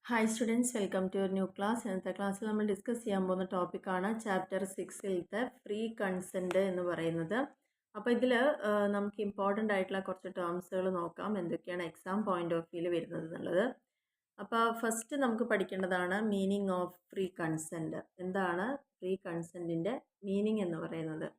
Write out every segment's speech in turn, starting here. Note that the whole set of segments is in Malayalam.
Hi students, welcome to your new class. ഇന്നത്തെ ക്ലാസ്സിൽ നമ്മൾ ഡിസ്കസ് ചെയ്യാൻ പോകുന്ന ടോപ്പിക്കാണ് ചാപ്റ്റർ 6ലത്തെ ഫ്രീ കൺസെൻറ്റ് എന്ന് പറയുന്നത്. അപ്പോൾ ഇതിൽ നമുക്ക് ഇമ്പോർട്ടൻ്റ് ആയിട്ടുള്ള കുറച്ച് ടേംസുകൾ നോക്കാം, എന്തൊക്കെയാണ് എക്സാം പോയിന്റ് ഓഫ് വ്യൂവിൽ വരുന്നത് എന്നുള്ളത്. അപ്പോൾ ഫസ്റ്റ് നമുക്ക് പഠിക്കേണ്ടതാണ് മീനിങ് ഓഫ് ഫ്രീ കൺസെൻറ്റ്. എന്താണ് ഫ്രീ കൺസെൻറ്റിൻ്റെ മീനിങ് എന്ന് പറയുന്നത്?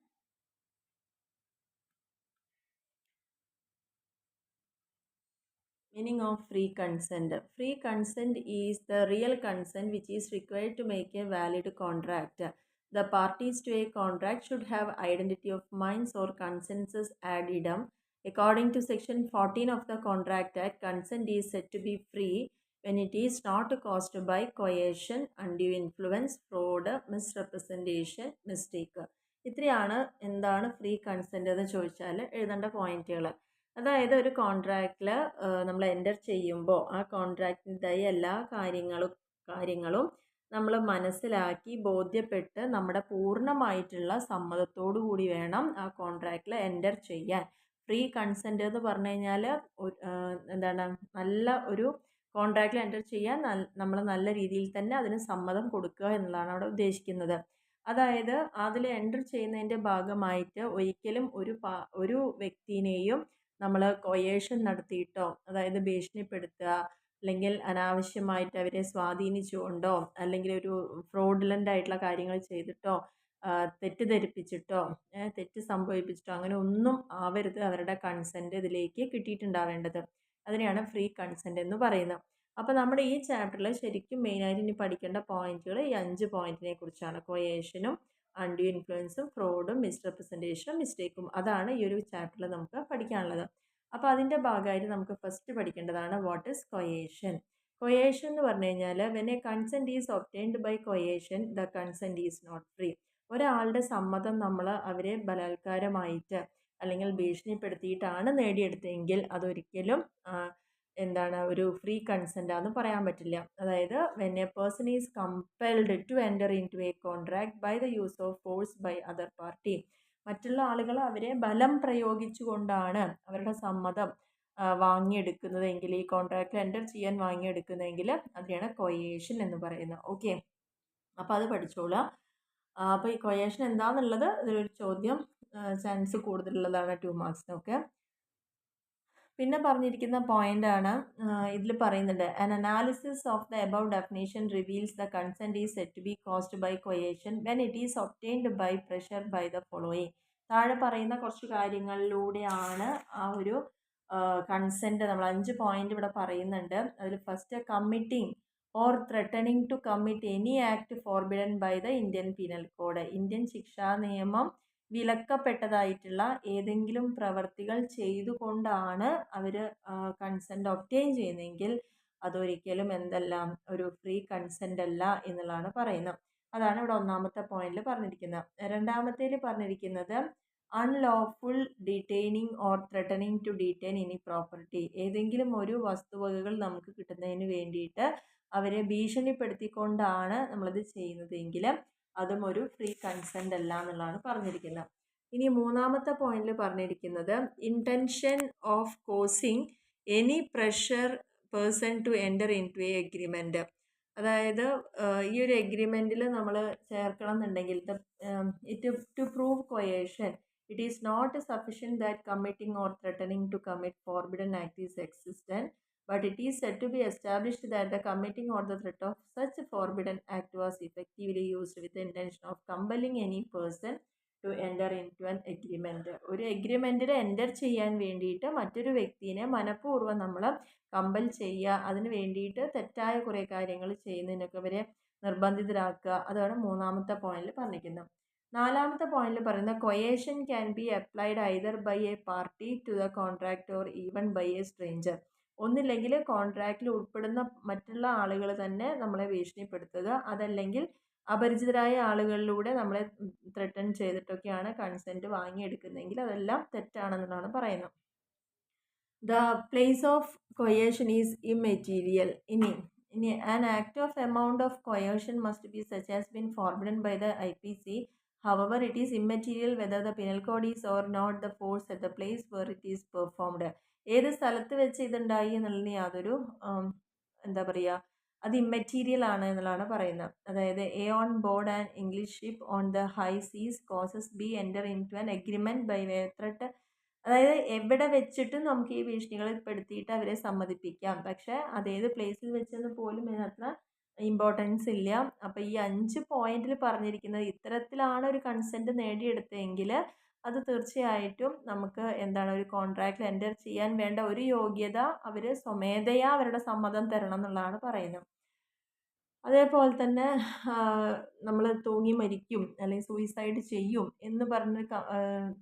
Meaning of free consent. Free consent is the real consent which is required to make a valid contract. The parties to a contract should have identity of minds or consensus ad idem. According to section 14 of the Contract Act, consent is said to be free when it is not caused by coercion, undue influence, fraud, misrepresentation, mistake. ഇത്രയാണ് എന്താണ് ഫ്രീ കൺസെൻറ്റ് എന്ന് ചോദിച്ചാൽ എഴുതേണ്ട പോയിന്റുകൾ. അതായത് ഒരു കോൺട്രാക്റ്റിൽ നമ്മൾ എൻ്റർ ചെയ്യുമ്പോൾ ആ കോൺട്രാക്റ്റിൻ്റെതായ എല്ലാ കാര്യങ്ങളും നമ്മൾ മനസ്സിലാക്കി ബോധ്യപ്പെട്ട് നമ്മുടെ പൂർണ്ണമായിട്ടുള്ള സമ്മതത്തോടു കൂടി വേണം ആ കോൺട്രാക്റ്റിൽ എൻ്റർ ചെയ്യാൻ. ഫ്രീ കൺസെൻറ്റ് എന്ന് പറഞ്ഞു കഴിഞ്ഞാൽ എന്താണ്, നല്ല ഒരു കോൺട്രാക്റ്റിൽ എൻ്റർ ചെയ്യാൻ നമ്മൾ നല്ല രീതിയിൽ തന്നെ അതിന് സമ്മതം കൊടുക്കുക എന്നുള്ളതാണ് അവിടെ ഉദ്ദേശിക്കുന്നത്. അതായത് അതിൽ എൻ്റർ ചെയ്യുന്നതിൻ്റെ ഭാഗമായിട്ട് ഒരിക്കലും ഒരു വ്യക്തിനെയും നമ്മൾ കൊയേഷൻ നടത്തിയിട്ടോ, അതായത് ഭീഷണിപ്പെടുത്തുക, അല്ലെങ്കിൽ അനാവശ്യമായിട്ട് അവരെ സ്വാധീനിച്ചുകൊണ്ടോ, അല്ലെങ്കിൽ ഒരു ഫ്രോഡുലൻ്റ് ആയിട്ടുള്ള കാര്യങ്ങൾ ചെയ്തിട്ടോ, തെറ്റിദ്ധരിപ്പിച്ചിട്ടോ, തെറ്റ് സംഭവിപ്പിച്ചിട്ടോ അങ്ങനെ ഒന്നും ആവരുത് അവരുടെ കൺസെൻറ്റ് ഇതിലേക്ക് കിട്ടിയിട്ടുണ്ടാവേണ്ടത്. അതിനെയാണ് ഫ്രീ കൺസെൻറ്റ് എന്ന് പറയുന്നത്. അപ്പോൾ നമ്മുടെ ഈ ചാപ്റ്ററിൽ ശരിക്കും മെയിനായിട്ട് ഇനി പഠിക്കേണ്ട പോയിന്റുകൾ ഈ 5 പോയിന്റിനെ കുറിച്ചാണ്. കൊയേഷനും, അൺഡ്യൂ ഇൻഫ്ലുവൻസും, ഫ്രോഡും, മിസ്റെപ്രസെൻറ്റേഷനും, മിസ്റ്റേക്കും. അതാണ് ഈ ഒരു ചാപ്റ്ററിൽ നമുക്ക് പഠിക്കാനുള്ളത്. അപ്പോൾ അതിൻ്റെ ഭാഗമായിട്ട് നമുക്ക് ഫസ്റ്റ് പഠിക്കേണ്ടതാണ് വാട്ട് ഈസ് കൊയേഷൻ. കൊയേഷൻ എന്ന് പറഞ്ഞു കഴിഞ്ഞാൽ when a consent is obtained by coercion the consent is not free. ഒരാളുടെ സമ്മതം നമ്മൾ അവരെ ബലാത്കാരമായിട്ട് അല്ലെങ്കിൽ ഭീഷണിപ്പെടുത്തിയിട്ടാണ് നേടിയെടുത്തതെങ്കിൽ അതൊരിക്കലും എന്താണ് ഒരു ഫ്രീ കൺസെൻറ്റാന്ന് പറയാൻ പറ്റില്ല. അതായത് when a person is compelled to enter in to a contract by the use of force by other party. മറ്റുള്ള ആളുകൾ അവരെ ബലം പ്രയോഗിച്ചുകൊണ്ടാണ് അവരുടെ സമ്മതം വാങ്ങിയെടുക്കുന്നതെങ്കിൽ, ഈ കോൺട്രാക്റ്റിൽ എൻ്റർ ചെയ്യാൻ വാങ്ങിയെടുക്കുന്നതെങ്കിൽ അതിനെയാണ് കൊയേഷൻ എന്ന് പറയുന്നത്. ഓക്കെ, അപ്പോൾ അത് പഠിച്ചോളാം. അപ്പോൾ ഈ കൊയേഷൻ എന്താണെന്നുള്ളത് ഇതിലൊരു ചോദ്യം ചാൻസ് കൂടുതലുള്ളതാണ് 2 മാർക്സിനൊക്കെ. പിന്നെ പറഞ്ഞിരിക്കുന്ന പോയിൻ്റാണ് ഇതിൽ പറയുന്നുണ്ട്, an analysis of the above definition reveals the consent is set to be caused by coercion when it is obtained by pressure by the following. താഴെ പറയുന്ന കുറച്ച് കാര്യങ്ങളിലൂടെയാണ് ആ ഒരു കൺസെൻറ്റ്, നമ്മൾ 5 പോയിന്റ് ഇവിടെ പറയുന്നുണ്ട്. അതിൽ first, committing or threatening to commit any act forbidden by the Indian penal code. Indian ശിക്ഷാ നിയമം വിലക്കപ്പെട്ടതായിട്ടുള്ള ഏതെങ്കിലും പ്രവർത്തികൾ ചെയ്തുകൊണ്ടാണ് അവർ കൺസെൻറ്റ് ഒബ്റ്റെയിൻ ചെയ്യുന്നതെങ്കിൽ അതൊരിക്കലും എന്തല്ല, ഒരു ഫ്രീ കൺസെൻ്റ് അല്ല എന്നുള്ളതാണ് പറയുന്നത്. അതാണ് ഇവിടെ ഒന്നാമത്തെ പോയിന്റിൽ പറഞ്ഞിരിക്കുന്നത്. രണ്ടാമത്തേൽ പറഞ്ഞിരിക്കുന്നത് unlawful detaining or threatening to detain any property. ഏതെങ്കിലും ഒരു വസ്തുവകകൾ നമുക്ക് കിട്ടുന്നതിന് വേണ്ടിയിട്ട് അവരെ ഭീഷണിപ്പെടുത്തിക്കൊണ്ടാണ് നമ്മളത് ചെയ്യുന്നതെങ്കിൽ അതും ഒരു ഫ്രീ കൺസെൻ്റ് അല്ല എന്നുള്ളതാണ് പറഞ്ഞിരിക്കുന്നത്. ഇനി മൂന്നാമത്തെ പോയിന്റിൽ പറഞ്ഞിരിക്കുന്നത് intention of causing any pressure person to enter in to a agreement. അതായത് ഈ ഒരു എഗ്രിമെൻറ്റിൽ നമ്മൾ ചേർക്കണം എന്നുണ്ടെങ്കിൽ to prove coercion it is not sufficient that committing or threatening to commit forbidden act is existent, but it is said to be established that the committing or the threat of such forbidden act was effectively used with the intention of compelling any person to enter into an agreement. ഒരു എഗ്രിമെൻറ്റിൽ എൻ്റർ ചെയ്യാൻ വേണ്ടിയിട്ട് മറ്റൊരു വ്യക്തിനെ മനഃപൂർവ്വം നമ്മൾ കമ്പൽ ചെയ്യുക, അതിന് വേണ്ടിയിട്ട് തെറ്റായ കുറേ കാര്യങ്ങൾ ചെയ്യുന്നതിനൊക്കെ അവരെ നിർബന്ധിതരാക്കുക. അതാണ് മൂന്നാമത്തെ പോയിന്റിൽ പറഞ്ഞിരിക്കുന്നത്. നാലാമത്തെ പോയിന്റിൽ പറയുന്ന coercion can be applied either by a party to the contract or even by a stranger. ഒന്നില്ലെങ്കിൽ കോൺട്രാക്റ്റിൽ ഉൾപ്പെടുന്ന മറ്റുള്ള ആളുകൾ തന്നെ നമ്മളെ ഭീഷണിപ്പെടുത്തുക, അതല്ലെങ്കിൽ അപരിചിതരായ ആളുകളിലൂടെ നമ്മളെ ത്രെട്ടൻ ചെയ്തിട്ടൊക്കെയാണ് കൺസെൻറ്റ് വാങ്ങിയെടുക്കുന്നതെങ്കിൽ അതെല്ലാം തെറ്റാണെന്നാണ് പറയുന്നത്. The place of coercion is immaterial. ഇനി an act of amount of coercion must be such has been forbidden by the IPC. However, it is immaterial whether the penal code is or not the force at the place where it is performed. ഏത് സ്ഥലത്ത് വെച്ച് ഇതുണ്ടായി എന്നുള്ളതിന് യാതൊരു എന്താ പറയുക അത് ഇമ്മെറ്റീരിയൽ ആണ് എന്നുള്ളതാണ് പറയുന്നത്. അതായത് A on board and English ship on the high seas causes B enter in to an agreement by way threat. അതായത് എവിടെ വെച്ചിട്ടും നമുക്ക് ഈ ഭീഷണികൾ പെടുത്തിയിട്ട് അവരെ സമ്മതിപ്പിക്കാം. പക്ഷേ അതേത് പ്ലേസിൽ വെച്ചെന്ന് പോലും ഇതിനത്ര ഇമ്പോർട്ടൻസ് ഇല്ല. അപ്പോൾ ഈ 5 പോയിന്റിൽ പറഞ്ഞിരിക്കുന്നത് ഇത്തരത്തിലാണ് ഒരു കൺസെൻറ്റ് നേടിയെടുത്തതെങ്കിൽ അത് തീർച്ചയായിട്ടും നമുക്ക് എന്താണ് ഒരു കോൺട്രാക്റ്റിൽ എൻ്റർ ചെയ്യാൻ വേണ്ട ഒരു യോഗ്യത അവർ സ്വമേധയാ അവരുടെ സമ്മതം തരണം എന്നുള്ളതാണ് പറയുന്നത്. അതേപോലെ തന്നെ നമ്മൾ തൂങ്ങി മരിക്കും അല്ലെങ്കിൽ സൂയിസൈഡ് ചെയ്യും എന്ന് പറഞ്ഞ്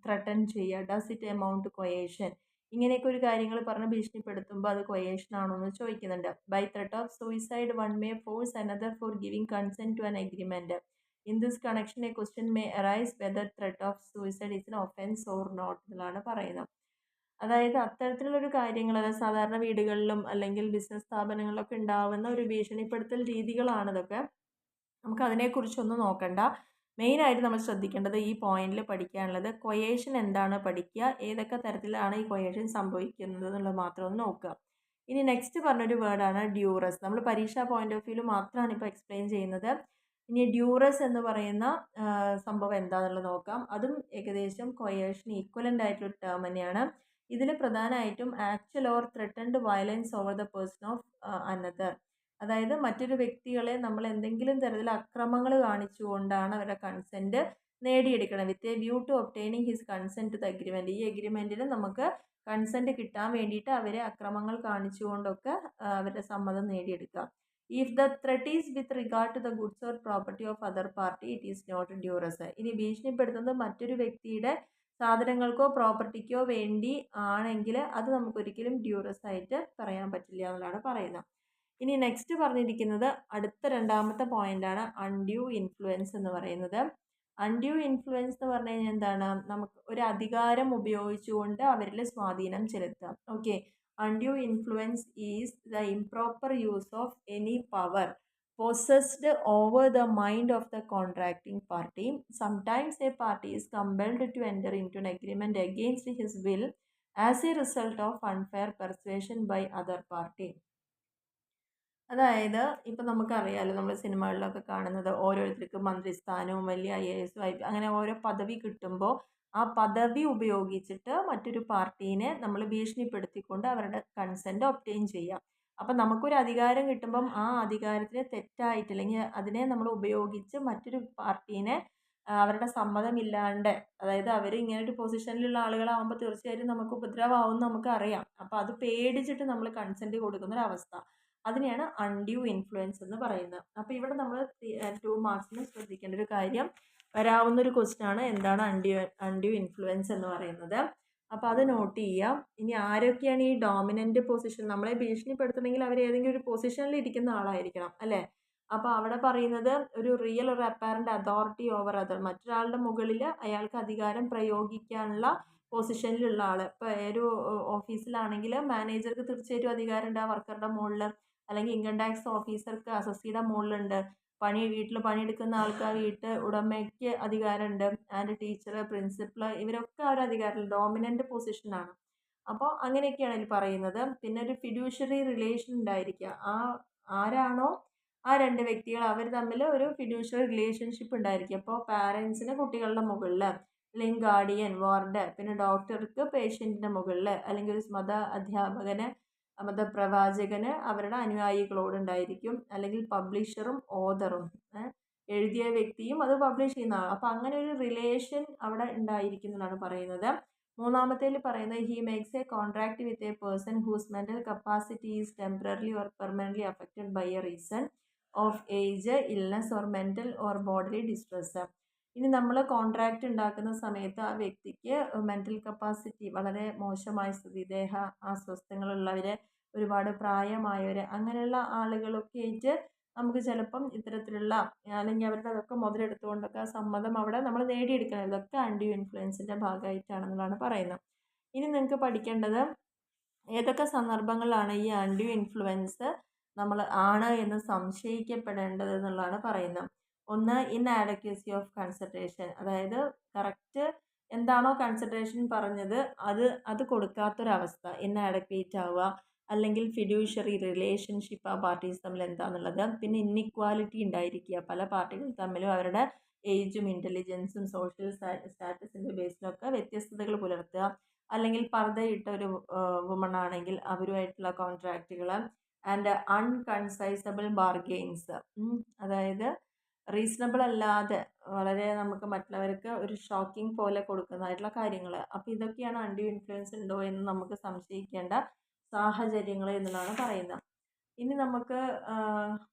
ത്രട്ടൺ ചെയ്യുക. Does it amount to coercion? ഇങ്ങനെയൊക്കെ ഒരു കാര്യങ്ങൾ പറഞ്ഞ് ഭീഷണിപ്പെടുത്തുമ്പോൾ അത് കൊയേഷൻ ആണോ എന്ന് ചോദിക്കുന്നുണ്ട്. By threat of suicide one may force another for giving consent to an agreement. In this connection a question may arise whether threat of suicide is an offence or not എന്നുള്ളതാണ് പറയുന്നത്. അതായത് അത്തരത്തിലുള്ളൊരു കാര്യങ്ങൾ, അതായത് സാധാരണ വീടുകളിലും അല്ലെങ്കിൽ ബിസിനസ് സ്ഥാപനങ്ങളിലൊക്കെ ഉണ്ടാവുന്ന ഒരു ഭീഷണിപ്പെടുത്തൽ രീതികളാണിതൊക്കെ. നമുക്ക് അതിനെക്കുറിച്ചൊന്നും നോക്കണ്ട. മെയിനായിട്ട് നമ്മൾ ശ്രദ്ധിക്കേണ്ടത് ഈ പോയിന്റിൽ പഠിക്കാനുള്ളത് കൊയേഷൻ എന്താണ് പഠിക്കുക, ഏതൊക്കെ തരത്തിലാണ് ഈ കൊയേഷൻ സംഭവിക്കുന്നത് എന്നുള്ളത് മാത്രം ഒന്ന് നോക്കുക. ഇനി നെക്സ്റ്റ് പറഞ്ഞൊരു വേർഡാണ് ഡ്യൂറസ്. നമ്മൾ പരീക്ഷാ പോയിന്റ് ഓഫ് വ്യൂവിൽ മാത്രമാണ് ഇപ്പോൾ എക്സ്പ്ലെയിൻ ചെയ്യുന്നത്. ഇനി ഡ്യൂറസ് എന്ന് പറയുന്ന സംഭവം എന്താണെന്നുള്ളത് നോക്കാം. അതും ഏകദേശം കൊയേഷൻ ഈക്വലൻ്റ് ആയിട്ടുള്ള ടേം തന്നെയാണ്. ഇതിൽ പ്രധാനമായിട്ടും actual or threatened violence over the person of another. അതായത് മറ്റൊരു വ്യക്തികളെ നമ്മൾ എന്തെങ്കിലും തരത്തിൽ അക്രമങ്ങൾ കാണിച്ചുകൊണ്ടാണ് അവരുടെ കൺസെൻറ്റ് നേടിയെടുക്കണം. With a view to obtaining his consent to the agreement. ഈ എഗ്രിമെൻറ്റിൽ നമുക്ക് കൺസെൻറ്റ് കിട്ടാൻ വേണ്ടിയിട്ട് അവരെ അക്രമങ്ങൾ കാണിച്ചുകൊണ്ടൊക്കെ അവരുടെ സമ്മതം നേടിയെടുക്കാം. If the threat is with regard to the goods or property of other party it is not duress. ഇനി ഭീഷണിപ്പെടുത്തുന്നത് മറ്റൊരു വ്യക്തിയുടെ സാധനങ്ങൾക്കോ പ്രോപ്പർട്ടിക്കോ വേണ്ടി ആണെങ്കിൽ അത് നമുക്കൊരിക്കലും ഡ്യൂറസ് ആയിട്ട് പറയാൻ പറ്റില്ല എന്നുള്ളതാണ് പറയുന്നത്. ഇനി നെക്സ്റ്റ് പറഞ്ഞിരിക്കുന്നത് അടുത്ത രണ്ടാമത്തെ പോയിന്റാണ് അൺഡ്യൂ ഇൻഫ്ലുവൻസ് എന്ന് പറയുന്നത്. അൺഡ്യൂ ഇൻഫ്ലുവൻസ് എന്ന് പറഞ്ഞു കഴിഞ്ഞാൽ എന്താണ്? നമുക്ക് ഒരു അധികാരം ഉപയോഗിച്ചുകൊണ്ട് അവരിൽ സ്വാധീനം ചെലുത്താം. Okay, undue influence is the improper use of any power possessed over the mind of the contracting party. Sometimes a party is compelled to enter into an agreement against his will as a result of unfair persuasion by other party. അതായത് ഇപ്പം നമുക്കറിയാമല്ലോ, നമ്മൾ സിനിമകളിലൊക്കെ കാണുന്നത് ഓരോരുത്തർക്ക് മന്ത്രിസ്ഥാനവും വലിയ IAS അങ്ങനെ ഓരോ പദവി കിട്ടുമ്പോൾ ആ പദവി ഉപയോഗിച്ചിട്ട് മറ്റൊരു പാർട്ടീനെ നമ്മൾ ഭീഷണിപ്പെടുത്തിക്കൊണ്ട് അവരുടെ കൺസെൻറ്റ് ഒബ്റ്റെയിൻ ചെയ്യാം. അപ്പം നമുക്കൊരു അധികാരം കിട്ടുമ്പം ആ അധികാരത്തിന് തെറ്റായിട്ട് അല്ലെങ്കിൽ അതിനെ നമ്മൾ ഉപയോഗിച്ച് മറ്റൊരു പാർട്ടീനെ അവരുടെ സമ്മതമില്ലാണ്ട്, അതായത് അവർ ഇങ്ങനെ ഒരു പൊസിഷനിലുള്ള ആളുകളാകുമ്പോൾ തീർച്ചയായിട്ടും നമുക്ക് ഉപദ്രവമാവും നമുക്കറിയാം. അപ്പോൾ അത് പേടിച്ചിട്ട് നമ്മൾ കൺസെൻറ്റ് കൊടുക്കുന്നൊരവസ്ഥ, അതിനെയാണ് അൺഡ്യൂ ഇൻഫ്ലുവൻസ് എന്ന് പറയുന്നത്. അപ്പോൾ ഇവിടെ നമ്മൾ 2 മാർക്സിന് ശ്രദ്ധിക്കേണ്ട ഒരു കാര്യം വരാവുന്നൊരു ക്വസ്റ്റ്യൻ ആണ് എന്താണ് അൺഡ്യൂ ഇൻഫ്ലുവൻസ് എന്ന് പറയുന്നത്. അപ്പോൾ അത് നോട്ട് ചെയ്യാം. ഇനി ആരൊക്കെയാണ് ഈ ഡോമിനൻ്റ് പൊസിഷൻ? നമ്മളെ ഭീഷണിപ്പെടുത്തണമെങ്കിൽ അവർ ഏതെങ്കിലും ഒരു പൊസിഷനിൽ ഇരിക്കുന്ന ആളായിരിക്കണം അല്ലേ? അപ്പോൾ അവിടെ പറയുന്നത് ഒരു റിയൽ ഒരു അപ്പാരൻ്റ് അതോറിറ്റി ഓവർ അതർ, മറ്റൊരാളുടെ മുകളിൽ അയാൾക്ക് അധികാരം പ്രയോഗിക്കാനുള്ള പൊസിഷനിലുള്ള ആൾ. ഇപ്പോൾ ഒരു ഓഫീസിലാണെങ്കിൽ മാനേജർക്ക് തീർച്ചയായിട്ടും അധികാരം ഉണ്ട് ആ വർക്കറുടെ മുകളിൽ, അല്ലെങ്കിൽ ഇൻകം ടാക്സ് ഓഫീസർക്ക് അസസിയുടെ മുകളിലുണ്ട്, വീട്ടിൽ പണിയെടുക്കുന്ന ആൾക്ക് ആ വീട്ട് ഉടമയ്ക്ക് അധികാരമുണ്ട്, ആൻഡ് ടീച്ചർ, പ്രിൻസിപ്പൾ, ഇവരൊക്കെ ആ ഒരു അധികാരത്തിൽ ഡോമിനൻ്റ് പൊസിഷനാണ്. അപ്പോൾ അങ്ങനെയൊക്കെയാണ് ഇതിൽ പറയുന്നത്. പിന്നെ ഒരു ഫിഡ്യൂഷ്യറി റിലേഷൻ ഉണ്ടായിരിക്കുക. ആരാണോ ആ 2 വ്യക്തികൾ അവർ തമ്മിൽ ഒരു ഫിഡ്യൂഷ്യറി റിലേഷൻഷിപ്പ് ഉണ്ടായിരിക്കും. അപ്പോൾ പാരൻസിന് കുട്ടികളുടെ മുകളിൽ, അല്ലെങ്കിൽ ഗാർഡിയൻ, വാർഡ്, പിന്നെ ഡോക്ടർക്ക് പേഷ്യൻറ്റിൻ്റെ മുകളിൽ, അല്ലെങ്കിൽ ഒരു മത അധ്യാപകന് മതപ്രവാചകന് അവരുടെ അനുയായികളോടുണ്ടായിരിക്കും, അല്ലെങ്കിൽ പബ്ലിഷറും ഓതറും, എഴുതിയ വ്യക്തിയും അത് പബ്ലിഷ് ചെയ്യുന്ന ആൾ. അപ്പോൾ അങ്ങനെ ഒരു റിലേഷൻ അവിടെ ഉണ്ടായിരിക്കും എന്നാണ് പറയുന്നത്. മൂന്നാമത്തേൽ പറയുന്നത് he makes a contract with a person whose mental capacity is temporary or permanently affected by a reason of age, illness or mental or body distress. ഇനി നമ്മൾ കോൺട്രാക്റ്റ് ഉണ്ടാക്കുന്ന സമയത്ത് ആ വ്യക്തിക്ക് മെൻ്റൽ കപ്പാസിറ്റി വളരെ മോശമായ സ്ഥിതി, ദേഹ അസ്വസ്ഥങ്ങളുള്ളവർ, ഒരുപാട് പ്രായമായവർ, അങ്ങനെയുള്ള ആളുകളൊക്കെ ആയിട്ട് നമുക്ക് ചിലപ്പം ഇത്തരത്തിലുള്ള അല്ലെങ്കിൽ അവരുടെ അതൊക്കെ മുതലെടുത്തുകൊണ്ടൊക്കെ ആ സമ്മതം അവിടെ നമ്മൾ നേടിയെടുക്കണം. ഇതൊക്കെ അൺഡ്യൂ ഇൻഫ്ലുവൻസിൻ്റെ ഭാഗമായിട്ടാണെന്നുള്ളതാണ് പറയുന്നത്. ഇനി നിങ്ങൾക്ക് പഠിക്കേണ്ടത് ഏതൊക്കെ സന്ദർഭങ്ങളിലാണ് ഈ അൺഡ്യൂ ഇൻഫ്ലുവൻസ് നമ്മൾ ആണ് എന്ന് സംശയിക്കപ്പെടേണ്ടത് എന്നുള്ളതാണ് പറയുന്നത്. ഒന്ന്, ഇൻആഡക്വസി ഓഫ് കൺസിഡറേഷൻ, അതായത് കറക്റ്റ് എന്താണോ കൺസിഡറേഷൻ പറഞ്ഞത് അത് കൊടുക്കാത്തൊരവസ്ഥ, ഇൻആഡക്വേറ്റ് ആവുക, അല്ലെങ്കിൽ ഫിഡ്യൂഷ്യറി റിലേഷൻഷിപ്പ് ആ പാർട്ടീസ് തമ്മിൽ എന്താണെന്നുള്ളത്. പിന്നെ ഇന്നിക്വാലിറ്റി ഉണ്ടായിരിക്കുക, പല പാർട്ടികൾ തമ്മിലും അവരുടെ ഏജും ഇൻ്റലിജൻസും സോഷ്യൽ സ്റ്റാറ്റസിൻ്റെ ബേസിലൊക്കെ വ്യത്യസ്തതകൾ പുലർത്തുക. അല്ലെങ്കിൽ പർദ്ദയിട്ട ഒരു വുമൺ ആണെങ്കിൽ അവരുമായിട്ടുള്ള കോൺട്രാക്റ്റുകൾ. ആൻഡ് അൺകൺസൈസബിൾ ബാർഗെയിൻസ്, അതായത് റീസണബിൾ അല്ലാതെ വളരെ നമുക്ക് മറ്റുള്ളവർക്ക് ഒരു ഷോക്കിംഗ് പോലെ കൊടുക്കുന്നതായിട്ടുള്ള കാര്യങ്ങൾ. അപ്പോൾ ഇതൊക്കെയാണ് അൺഡ്യൂ ഇൻഫ്ലുവൻസ് ഉണ്ടോ എന്ന് നമുക്ക് സംശയിക്കേണ്ട സാഹചര്യങ്ങൾ എന്നുള്ളതാണ് പറയുന്നത്. ഇനി നമുക്ക്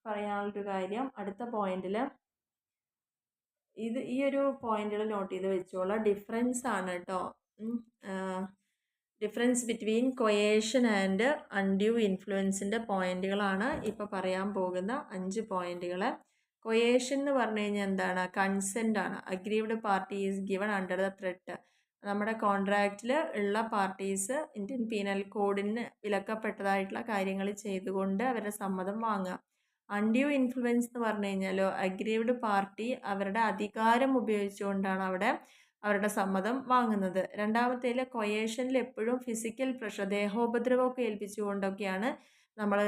പറയാനുള്ളൊരു കാര്യം അടുത്ത പോയിന്റിൽ ഈ ഒരു പോയിന്റുകൾ നോട്ട് ചെയ്ത് വെച്ചോളാം. ഡിഫറൻസ് ആണ് കേട്ടോ. Difference between coercion and undue ഇൻഫ്ലുവൻസിൻ്റെ പോയിന്റുകളാണ് ഇപ്പോൾ പറയാൻ പോകുന്ന 5 പോയിന്റുകൾ. കൊയേഷൻ എന്ന് പറഞ്ഞു കഴിഞ്ഞാൽ എന്താണ്? കൺസെൻ്റ് ആണ്. Aggrieved party is given under the threat. നമ്മുടെ കോൺട്രാക്റ്റിൽ ഉള്ള പാർട്ടീസ് ഇന്ത്യൻ പീനൽ കോഡിന് വിലക്കപ്പെട്ടതായിട്ടുള്ള കാര്യങ്ങൾ ചെയ്തുകൊണ്ട് അവരുടെ സമ്മതം വാങ്ങുക. അൺഡ്യൂ ഇൻഫ്ലുവൻസ് എന്ന് പറഞ്ഞു കഴിഞ്ഞാലോ അഗ്രീവ്ഡ് പാർട്ടി അവരുടെ അധികാരം ഉപയോഗിച്ചുകൊണ്ടാണ് അവിടെ അവരുടെ സമ്മതം വാങ്ങുന്നത്. രണ്ടാമത്തേൽ കൊയേഷനിൽ എപ്പോഴും ഫിസിക്കൽ പ്രഷർ, ദേഹോപദ്രവമൊക്കെ ഏൽപ്പിച്ചുകൊണ്ടൊക്കെയാണ് നമ്മൾ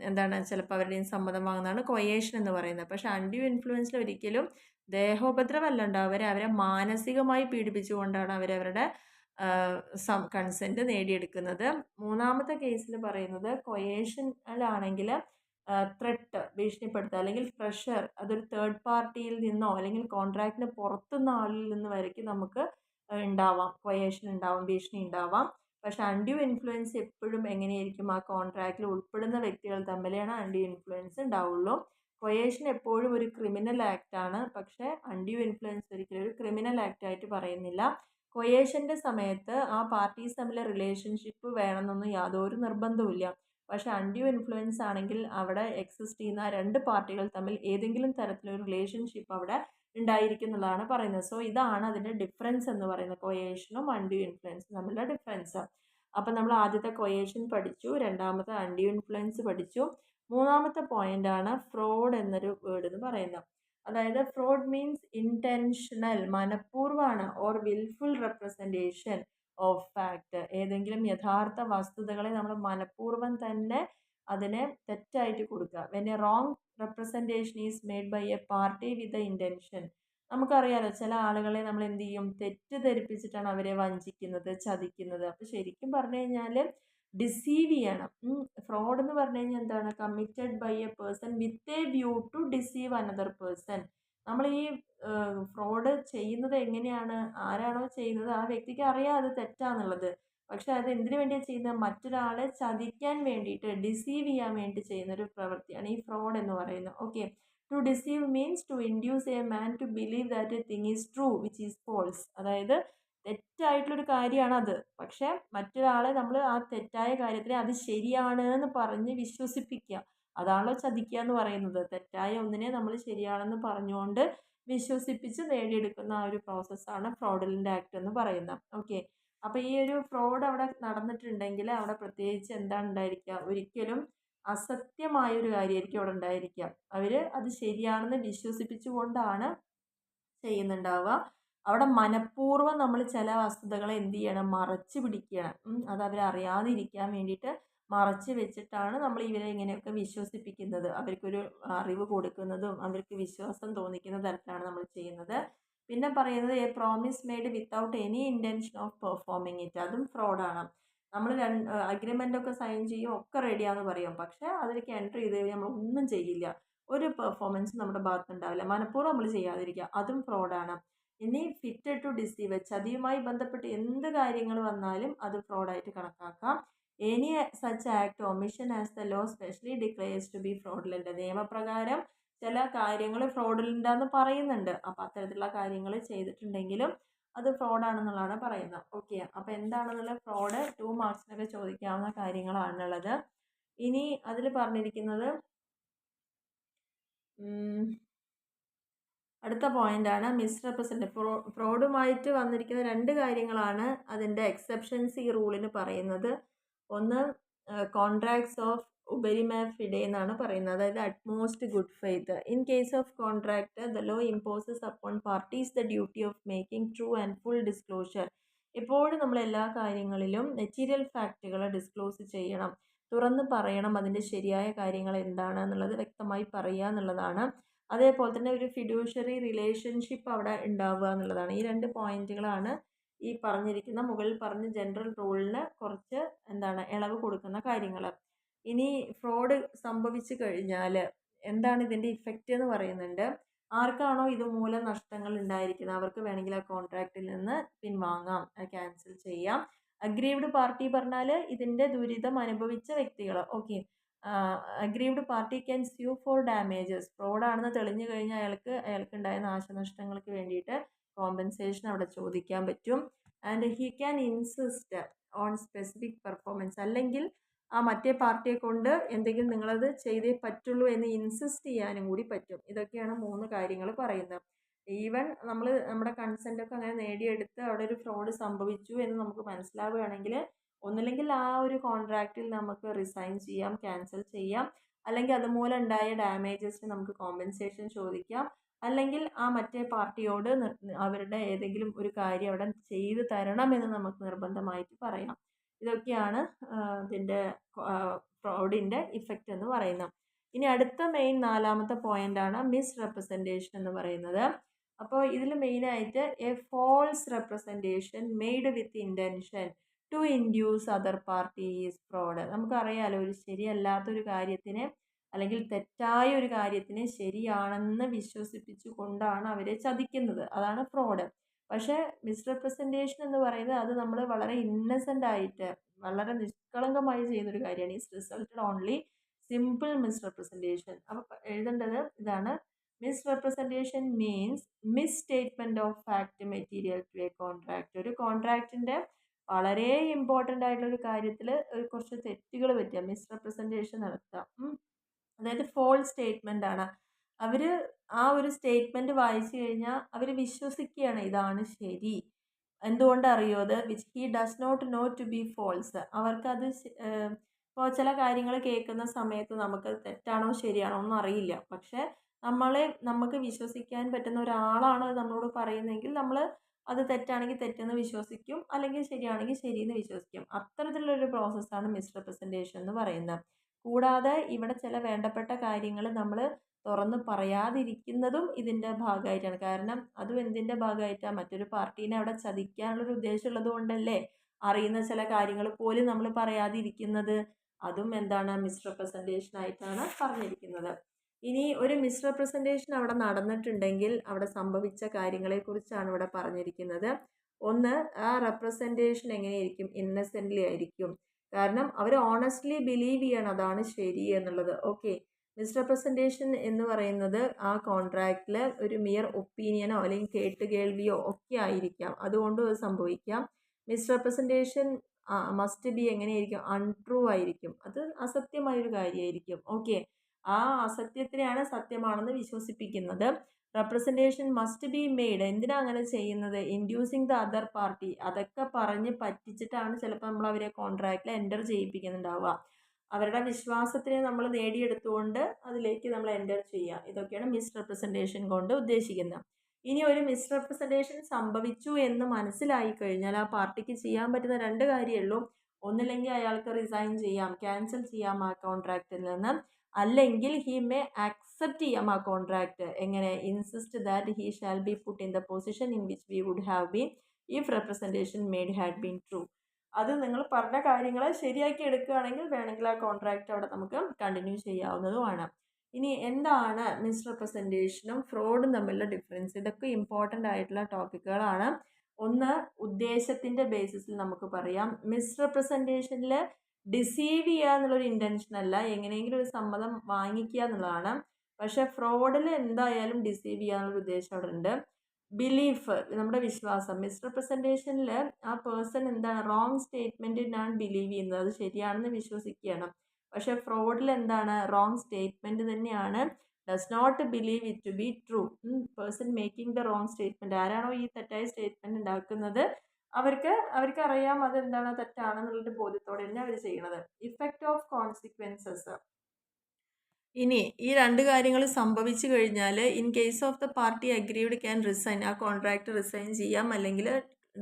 എന്താണ് ചിലപ്പോൾ അവരുടെയും സമ്മതം വാങ്ങുന്നതാണ് കൊയേഷൻ എന്ന് പറയുന്നത്. പക്ഷേ അൺഡ്യൂ ഇൻഫ്ലുവൻസിൽ ഒരിക്കലും ദേഹോപദ്രവമല്ല ഉണ്ടാവുക, അവരെ മാനസികമായി പീഡിപ്പിച്ചുകൊണ്ടാണ് അവരവരുടെ കൺസെൻറ്റ് നേടിയെടുക്കുന്നത്. മൂന്നാമത്തെ കേസിൽ പറയുന്നത് കൊയേഷനിലാണെങ്കിൽ ത്രെട്ട്, ഭീഷണിപ്പെടുത്തുക, അല്ലെങ്കിൽ പ്രഷർ, അതൊരു തേർഡ് പാർട്ടിയിൽ നിന്നോ അല്ലെങ്കിൽ കോൺട്രാക്റ്റിന് പുറത്തുനിന്ന ആളിൽ നിന്ന് വരയ്ക്കും നമുക്ക് ഉണ്ടാവാം, കൊയേഷൻ ഉണ്ടാവാം, ഭീഷണി ഉണ്ടാവാം. പക്ഷേ അൺഡ്യൂ ഇൻഫ്ലുവൻസ് എപ്പോഴും എങ്ങനെയായിരിക്കും? ആ കോൺട്രാക്റ്റിൽ ഉൾപ്പെടുന്ന വ്യക്തികൾ തമ്മിലാണ് അൺഡ്യൂ ഇൻഫ്ലുവൻസ് ഉണ്ടാവുള്ളൂ. കൊയേഷൻ എപ്പോഴും ഒരു ക്രിമിനൽ ആക്റ്റാണ്, പക്ഷേ അൺഡ്യൂ ഇൻഫ്ലുവൻസ് ഒരിക്കലും ഒരു ക്രിമിനൽ ആക്റ്റായിട്ട് പറയുന്നില്ല. കൊയേഷൻ്റെ സമയത്ത് ആ പാർട്ടീസ് തമ്മിലെ റിലേഷൻഷിപ്പ് വേണമെന്നൊന്നും യാതൊരു നിർബന്ധവുമില്ല. പക്ഷേ അൺഡ്യൂ ഇൻഫ്ലുവൻസ് ആണെങ്കിൽ അവിടെ എക്സിസ്റ്റ് ചെയ്യുന്ന 2 പാർട്ടികൾ തമ്മിൽ ഏതെങ്കിലും തരത്തിലൊരു റിലേഷൻഷിപ്പ് അവിടെ ഉണ്ടായിരിക്കും എന്നുള്ളതാണ് പറയുന്നത്. സോ ഇതാണ് അതിൻ്റെ ഡിഫറൻസ് എന്ന് പറയുന്നത്, കൊയേഷനും അൺഡ്യൂ ഇൻഫ്ലുവൻസും തമ്മിലുള്ള ഡിഫറൻസ്. അപ്പം നമ്മൾ ആദ്യത്തെ കൊയേഷൻ പഠിച്ചു, രണ്ടാമത്തെ അൺഡ്യൂ ഇൻഫ്ലുവൻസ് പഠിച്ചു. മൂന്നാമത്തെ പോയിന്റാണ് ഫ്രോഡ് എന്നൊരു വേർഡ് എന്ന് പറയുന്നത്. അതായത് ഫ്രോഡ് മീൻസ് ഇൻറ്റൻഷണൽ, മനഃപൂർവ്വമാണ്, or wilful representation of fact. ഏതെങ്കിലും യഥാർത്ഥ വസ്തുതകളെ നമ്മൾ മനഃപൂർവ്വം തന്നെ അതിനെ തെറ്റായിട്ട് കൊടുക്കുക. When a wrong representation is made by a party with a intention. നമുക്കറിയാലോ ചില ആളുകളെ നമ്മൾ എന്ത് ചെയ്യും? തെറ്റിദ്ധരിപ്പിച്ചിട്ടാണ് അവരെ വഞ്ചിക്കുന്നത്, ചതിക്കുന്നത്. അപ്പോൾ ശരിക്കും പറഞ്ഞു കഴിഞ്ഞാൽ ഡിസീവ് ചെയ്യണം. ഫ്രോഡ് എന്ന് പറഞ്ഞു കഴിഞ്ഞാൽ എന്താണ്? Committed by a person with a view to deceive another person. നമ്മൾ ഈ ഫ്രോഡ് ചെയ്യുന്നത് എങ്ങനെയാണ്? ആരാണോ ചെയ്യുന്നത് ആ വ്യക്തിക്ക് അറിയാം അത് തെറ്റാന്നുള്ളത്. പക്ഷെ അത് എന്തിനു വേണ്ടിയാണ് ചെയ്യുന്നത്? മറ്റൊരാളെ ചതിക്കാൻ വേണ്ടിയിട്ട്, ഡിസീവ് ചെയ്യാൻ വേണ്ടി ചെയ്യുന്നൊരു പ്രവൃത്തിയാണ് ഈ ഫ്രോഡ് എന്ന് പറയുന്നത്. Okay, to deceive means to induce a man to believe that a thing is true which is false. അതായത് തെറ്റായിട്ടുള്ളൊരു കാര്യമാണ് അത്, പക്ഷെ മറ്റൊരാളെ നമ്മൾ ആ തെറ്റായ കാര്യത്തിനെ അത് ശരിയാണ് എന്ന് പറഞ്ഞ് വിശ്വസിപ്പിക്കുക. അതാണല്ലോ ചതിക്കുക എന്ന് പറയുന്നത്. തെറ്റായ ഒന്നിനെ നമ്മൾ ശരിയാണെന്ന് പറഞ്ഞുകൊണ്ട് വിശ്വസിപ്പിച്ച് നേടിയെടുക്കുന്ന ആ ഒരു പ്രോസസ്സാണ് ഫ്രോഡുലൻ്റ് ആക്ട് എന്ന് പറയുന്നത്. ഓക്കെ, അപ്പോൾ ഈ ഒരു ഫ്രോഡ് അവിടെ നടന്നിട്ടുണ്ടെങ്കിൽ അവിടെ പ്രത്യേകിച്ച് എന്താണ് ഉണ്ടായിരിക്കുക? ഒരിക്കലും അസത്യമായൊരു കാര്യമായിരിക്കും അവിടെ ഉണ്ടായിരിക്കുക. അവർ അത് ശരിയാണെന്ന് വിശ്വസിപ്പിച്ചുകൊണ്ടാണ് ചെയ്യുന്നുണ്ടാവുക. അവിടെ മനഃപൂർവ്വം നമ്മൾ ചില വസ്തുതകളെ എന്ത് ചെയ്യണം? മറച്ചു പിടിക്കണം. അത് അവരറിയാതിരിക്കാൻ വേണ്ടിയിട്ട് മറച്ച് വെച്ചിട്ടാണ് നമ്മൾ ഇവരെ ഇങ്ങനെയൊക്കെ വിശ്വസിപ്പിക്കുന്നത്. അവർക്കൊരു അറിവ് കൊടുക്കുന്നതും അവർക്ക് വിശ്വാസം തോന്നിക്കുന്ന തരത്തിലാണ് നമ്മൾ ചെയ്യുന്നത്. പിന്നെ പറയുന്നത് A promise made without any intention of performing it. അതും ഫ്രോഡാണ്. നമ്മൾ അഗ്രിമെൻ്റൊക്കെ സൈൻ ചെയ്യും, ഒക്കെ റെഡിയാണെന്ന് പറയും, പക്ഷേ അതിലേക്ക് എൻ്റർ ചെയ്ത് കഴിഞ്ഞാൽ നമ്മൾ ഒന്നും ചെയ്യില്ല, ഒരു പെർഫോമൻസ് നമ്മുടെ ഭാഗത്ത് ഉണ്ടാവില്ല, മനഃപൂർവ്വം നമ്മൾ ചെയ്യാതിരിക്കുക, അതും ഫ്രോഡാണ്. ഇനി ഫിറ്റഡ് ടു ഡിസീവ്, ചതിയുമായി ബന്ധപ്പെട്ട് എന്ത് കാര്യങ്ങൾ വന്നാലും അത് ഫ്രോഡായിട്ട് കണക്കാക്കാം. Any such act omission as the law specially declares to be fraudulent. നിയമപ്രകാരം ചില കാര്യങ്ങൾ ഫ്രോഡുലൻ്റാന്ന് പറയുന്നുണ്ട്. അപ്പോൾ അത്തരത്തിലുള്ള കാര്യങ്ങൾ ചെയ്തിട്ടുണ്ടെങ്കിലും അത് ഫ്രോഡാണെന്നുള്ളതാണ് പറയുന്നത്. ഓക്കെ, അപ്പോൾ എന്താണെന്നുള്ള ഫ്രോഡ് 2 മാർക്സിനൊക്കെ ചോദിക്കാവുന്ന കാര്യങ്ങളാണുള്ളത്. ഇനി അതിൽ പറഞ്ഞിരിക്കുന്നത് അടുത്ത പോയിൻ്റാണ് മിസ്റെപ്രസെൻറ്റ്. ഫ്രോഡുമായിട്ട് വന്നിരിക്കുന്ന 2 കാര്യങ്ങളാണ് അതിൻ്റെ എക്സെപ്ഷൻസ് ഈ റൂളിന് പറയുന്നത്. ഒന്ന് കോൺട്രാക്ട്സ് ഓഫ് ഉപരിമ ഫിഡെ എന്നാണ് പറയുന്നത്, അതായത് utmost good faith. In case of contract the law imposes upon parties the duty of making true and full disclosure. എപ്പോഴും നമ്മൾ എല്ലാ കാര്യങ്ങളിലും മെറ്റീരിയൽ ഫാക്റ്റുകൾ ഡിസ്ക്ലോസ് ചെയ്യണം. തുറന്ന് പറയണം, അതിൻ്റെ ശരിയായ കാര്യങ്ങൾ എന്താണ് എന്നുള്ളത് വ്യക്തമായി പറയുക എന്നുള്ളതാണ്. അതേപോലെ തന്നെ ഒരു ഫിഡ്യൂഷ്യറി റിലേഷൻഷിപ്പ് അവിടെ ഉണ്ടാവുക എന്നുള്ളതാണ്. ഈ 2 പോയിന്റുകളാണ് ഈ പറഞ്ഞിരിക്കുന്ന മുകളിൽ പറഞ്ഞ ജനറൽ റൂളിന് കുറച്ച് ഇളവ് കൊടുക്കുന്ന കാര്യങ്ങൾ. ഇനി ഫ്രോഡ് സംഭവിച്ചു കഴിഞ്ഞാൽ എന്താണ് ഇതിൻ്റെ ഇഫക്റ്റ് എന്ന് പറയുന്നുണ്ട്. ആർക്കാണോ ഇതുമൂലം നഷ്ടങ്ങൾ ഉണ്ടായിരിക്കുന്നത് അവർക്ക് വേണമെങ്കിൽ ആ കോൺട്രാക്റ്റിൽ നിന്ന് പിൻവാങ്ങാം, ക്യാൻസൽ ചെയ്യാം. അഗ്രീവ്ഡ് പാർട്ടി പറഞ്ഞാൽ ഇതിൻ്റെ ദുരിതം അനുഭവിച്ച വ്യക്തികൾ. Okay, aggrieved party can sue for damages. ഫ്രോഡാണെന്ന് തെളിഞ്ഞു കഴിഞ്ഞാൽ അയാൾക്കുണ്ടായ നാശനഷ്ടങ്ങൾക്ക് വേണ്ടിയിട്ട് കോമ്പൻസേഷൻ അവിടെ ചോദിക്കാൻ പറ്റും. And he can insist on specific performance. അല്ലെങ്കിൽ ആ മറ്റേ പാർട്ടിയെ കൊണ്ട് എന്തെങ്കിലും നിങ്ങളത് ചെയ്തേ പറ്റുള്ളൂ എന്ന് ഇൻസിസ്റ്റ് ചെയ്യാനും കൂടി പറ്റും. ഇതൊക്കെയാണ് 3 കാര്യങ്ങൾ പറയുന്നത്. ഈവൻ നമ്മൾ നമ്മുടെ കൺസെൻ്റൊക്കെ അങ്ങനെ നേടിയെടുത്ത് അവിടെ ഒരു ഫ്രോഡ് സംഭവിച്ചു എന്ന് നമുക്ക് മനസ്സിലാവുകയാണെങ്കിൽ ഒന്നില്ലെങ്കിൽ ആ ഒരു കോൺട്രാക്റ്റിൽ നമുക്ക് റിസൈൻ ചെയ്യാം, ക്യാൻസൽ ചെയ്യാം. അല്ലെങ്കിൽ അതുമൂലം ഉണ്ടായ ഡാമേജസിന് നമുക്ക് കോമ്പൻസേഷൻ ചോദിക്കാം. അല്ലെങ്കിൽ ആ മറ്റേ പാർട്ടിയോട് അവരുടെ ഏതെങ്കിലും ഒരു കാര്യം അവിടെ ചെയ്തു തരണമെന്ന് നമുക്ക് നിർബന്ധമായിട്ട് പറയാം. ഇതൊക്കെയാണ് ഇതിൻ്റെ ഫ്രോഡിൻ്റെ ഇഫക്റ്റ് എന്ന് പറയുന്നത്. ഇനി അടുത്ത മെയിൻ 4ാമത്തെ പോയിൻ്റാണ് മിസ് റെപ്രസെൻറ്റേഷൻ എന്ന് പറയുന്നത്. അപ്പോൾ ഇതിൽ മെയിനായിട്ട് a false representation made with intention to induce other party is fraud. നമുക്കറിയാലോ, ഒരു ശരിയല്ലാത്തൊരു കാര്യത്തിനെ അല്ലെങ്കിൽ തെറ്റായ ഒരു കാര്യത്തിനെ ശരിയാണെന്ന് വിശ്വസിപ്പിച്ചു കൊണ്ടാണ് അവരെ ചതിക്കുന്നത്. അതാണ് ഫ്രോഡ്. പക്ഷേ മിസ്റെപ്രസെൻറ്റേഷൻ എന്ന് പറയുന്നത് അത് നമ്മൾ വളരെ ഇന്നസെൻ്റ് ആയിട്ട് വളരെ നിഷ്കളങ്കമായി ചെയ്യുന്നൊരു കാര്യമാണ്. Is resulted only simple misrepresentation. അപ്പോൾ എഴുതേണ്ടത് ഇതാണ്. Misrepresentation means mis statement of fact material to a contract. ഒരു കോൺട്രാക്റ്റിൻ്റെ വളരെ ഇമ്പോർട്ടൻ്റ് ആയിട്ടുള്ളൊരു കാര്യത്തിൽ കുറച്ച് തെറ്റുകൾ പറ്റുക, മിസ്റെപ്രസെൻറ്റേഷൻ നടത്തുക. അതായത് ഫോൾസ് സ്റ്റേറ്റ്മെൻ്റ് ആണ്. അവർ ആ ഒരു സ്റ്റേറ്റ്മെൻറ്റ് വായിച്ചു കഴിഞ്ഞാൽ അവർ വിശ്വസിക്കുകയാണ് ഇതാണ് ശരി. എന്തുകൊണ്ടറിയോ അത്? Which he does not know to be false. അവർക്കത് ഇപ്പോൾ ചില കാര്യങ്ങൾ കേൾക്കുന്ന സമയത്ത് നമുക്കത് തെറ്റാണോ ശരിയാണോ ഒന്നും അറിയില്ല. പക്ഷേ നമുക്ക് വിശ്വസിക്കാൻ പറ്റുന്ന ഒരാളാണ് അത് നമ്മളോട് പറയുന്നതെങ്കിൽ നമ്മൾ അത് തെറ്റാണെങ്കിൽ തെറ്റെന്ന് വിശ്വസിക്കും, അല്ലെങ്കിൽ ശരിയാണെങ്കിൽ ശരിയെന്ന് വിശ്വസിക്കും. അത്തരത്തിലുള്ളൊരു പ്രോസസ്സാണ് മിസ്റെപ്രസെൻറ്റേഷൻ എന്ന് പറയുന്നത്. കൂടാതെ ഇവിടെ ചില വേണ്ടപ്പെട്ട കാര്യങ്ങൾ നമ്മൾ തുറന്ന് പറയാതിരിക്കുന്നതും ഇതിൻ്റെ ഭാഗമായിട്ടാണ്. കാരണം അതും എന്തിൻ്റെ ഭാഗമായിട്ടാണ്? മറ്റൊരു പാർട്ടീനെ അവിടെ ചതിക്കാനുള്ളൊരു ഉദ്ദേശം ഉള്ളത് കൊണ്ടല്ലേ അറിയുന്ന ചില കാര്യങ്ങൾ പോലും നമ്മൾ പറയാതിരിക്കുന്നത്. അതും മിസ്റെപ്രസെൻറ്റേഷൻ ആയിട്ടാണ് പറഞ്ഞിരിക്കുന്നത്. ഇനി ഒരു മിസ്റെപ്രസെൻറ്റേഷൻ അവിടെ നടന്നിട്ടുണ്ടെങ്കിൽ അവിടെ സംഭവിച്ച കാര്യങ്ങളെക്കുറിച്ചാണ് ഇവിടെ പറഞ്ഞിരിക്കുന്നത്. ഒന്ന്, ആ റെപ്രസെൻറ്റേഷൻ എങ്ങനെയായിരിക്കും? ഇന്നസെൻ്റ്ലി ആയിരിക്കും. കാരണം അവർ ഓണസ്റ്റ്ലി ബിലീവ് ചെയ്യണം അതാണ് ശരി എന്നുള്ളത്. ഓക്കെ, മിസ്റെപ്രസെൻറ്റേഷൻ എന്ന് പറയുന്നത് ആ കോൺട്രാക്റ്റിൽ ഒരു മിയർ ഒപ്പീനിയനോ അല്ലെങ്കിൽ കേട്ടുകേൾവിയോ ഒക്കെ ആയിരിക്കാം. അതുകൊണ്ടും അത് സംഭവിക്കാം. മിസ്റെപ്രസെൻറ്റേഷൻ മസ്റ്റ് ബി എങ്ങനെയായിരിക്കും? അൺട്രൂ ആയിരിക്കും. അത് അസത്യമായൊരു കാര്യമായിരിക്കും. ഓക്കെ, ആ അസത്യത്തിനെയാണ് സത്യമാണെന്ന് വിശ്വസിപ്പിക്കുന്നത്. Representation must be made. എന്തിനാ അങ്ങനെ ചെയ്യുന്നത്? Inducing the other party. അതൊക്കെ പറഞ്ഞ് പറ്റിച്ചിട്ടാണ് ചിലപ്പോൾ നമ്മൾ അവരെ കോൺട്രാക്റ്റിൽ എൻ്റർ ചെയ്യിപ്പിക്കുന്നുണ്ടാവുക. അവരുടെ വിശ്വാസത്തിനെ നമ്മൾ നേടിയെടുത്തുകൊണ്ട് അതിലേക്ക് നമ്മൾ എൻ്റർ ചെയ്യുക. ഇതൊക്കെയാണ് മിസ്റെപ്രസെൻറ്റേഷൻ കൊണ്ട് ഉദ്ദേശിക്കുന്നത്. ഇനി ഒരു മിസ്റെപ്രസെൻറ്റേഷൻ സംഭവിച്ചു എന്ന് മനസ്സിലായി കഴിഞ്ഞാൽ ആ പാർട്ടിക്ക് ചെയ്യാൻ പറ്റുന്ന 2 കാര്യമേ ഉള്ളൂ. ഒന്നില്ലെങ്കിൽ അയാൾക്ക് റിസൈൻ ചെയ്യാം, ക്യാൻസൽ ചെയ്യാം ആ കോൺട്രാക്റ്റിൽ നിന്ന്. അല്ലെങ്കിൽ ഹി മേ ആക്സെപ്റ്റ് ചെയ്യാം ആ കോൺട്രാക്റ്റ്. എങ്ങനെ? Insist that he shall be put in the position in which we would have been if representation made had been true. അത് നിങ്ങൾ പറഞ്ഞ കാര്യങ്ങൾ ശരിയാക്കി എടുക്കുകയാണെങ്കിൽ വേണമെങ്കിൽ ആ കോൺട്രാക്റ്റ് അവിടെ നമുക്ക് കണ്ടിന്യൂ ചെയ്യാവുന്നതുമാണ്. ഇനി എന്താണ് മിസ്റെപ്രസെൻറ്റേഷനും ഫ്രോഡും തമ്മിലുള്ള ഡിഫറൻസ്? ഇതൊക്കെ ഇമ്പോർട്ടൻ്റ് ആയിട്ടുള്ള ടോപ്പിക്കുകളാണ്. ഒന്ന്, ഉദ്ദേശത്തിൻ്റെ ബേസിസിൽ നമുക്ക് പറയാം. മിസ്റെപ്രസെൻറ്റേഷനിൽ ഡിസീവ് ചെയ്യുക എന്നുള്ളൊരു ഇൻറ്റൻഷൻ അല്ല, എങ്ങനെയെങ്കിലും ഒരു സമ്മതം വാങ്ങിക്കുക എന്നുള്ളതാണ്. പക്ഷേ ഫ്രോഡിൽ എന്തായാലും ഡിസീവ് ചെയ്യുക എന്നുള്ളൊരു ഉദ്ദേശം അവിടെ ഉണ്ട്. ബിലീഫ്, നമ്മുടെ വിശ്വാസം. മിസ്റെപ്രസെൻറ്റേഷനിൽ ആ പേഴ്സൺ റോങ് സ്റ്റേറ്റ്മെൻറ്റിനാണ് ബിലീവ് ചെയ്യുന്നത്, അത് ശരിയാണെന്ന് വിശ്വസിക്കുകയാണ്. പക്ഷേ ഫ്രോഡിൽ റോങ് സ്റ്റേറ്റ്മെൻറ്റ് തന്നെയാണ്, does not believe it to be true. Person making the wrong statement, ആരാണോ ഈ തെറ്റായ സ്റ്റേറ്റ്മെൻറ്റ് ഉണ്ടാക്കുന്നത് അവർക്കറിയാം അതെന്താണ് തെറ്റാണെന്നുള്ളൊരു ബോധ്യത്തോടെ തന്നെ അവർ ചെയ്യണത്. Effect of consequences. ഇനി ഈ 2 കാര്യങ്ങൾ സംഭവിച്ചു കഴിഞ്ഞാൽ in case of the party aggrieved can resign. ആ കോൺട്രാക്റ്റ് റിസൈൻ ചെയ്യാം, അല്ലെങ്കിൽ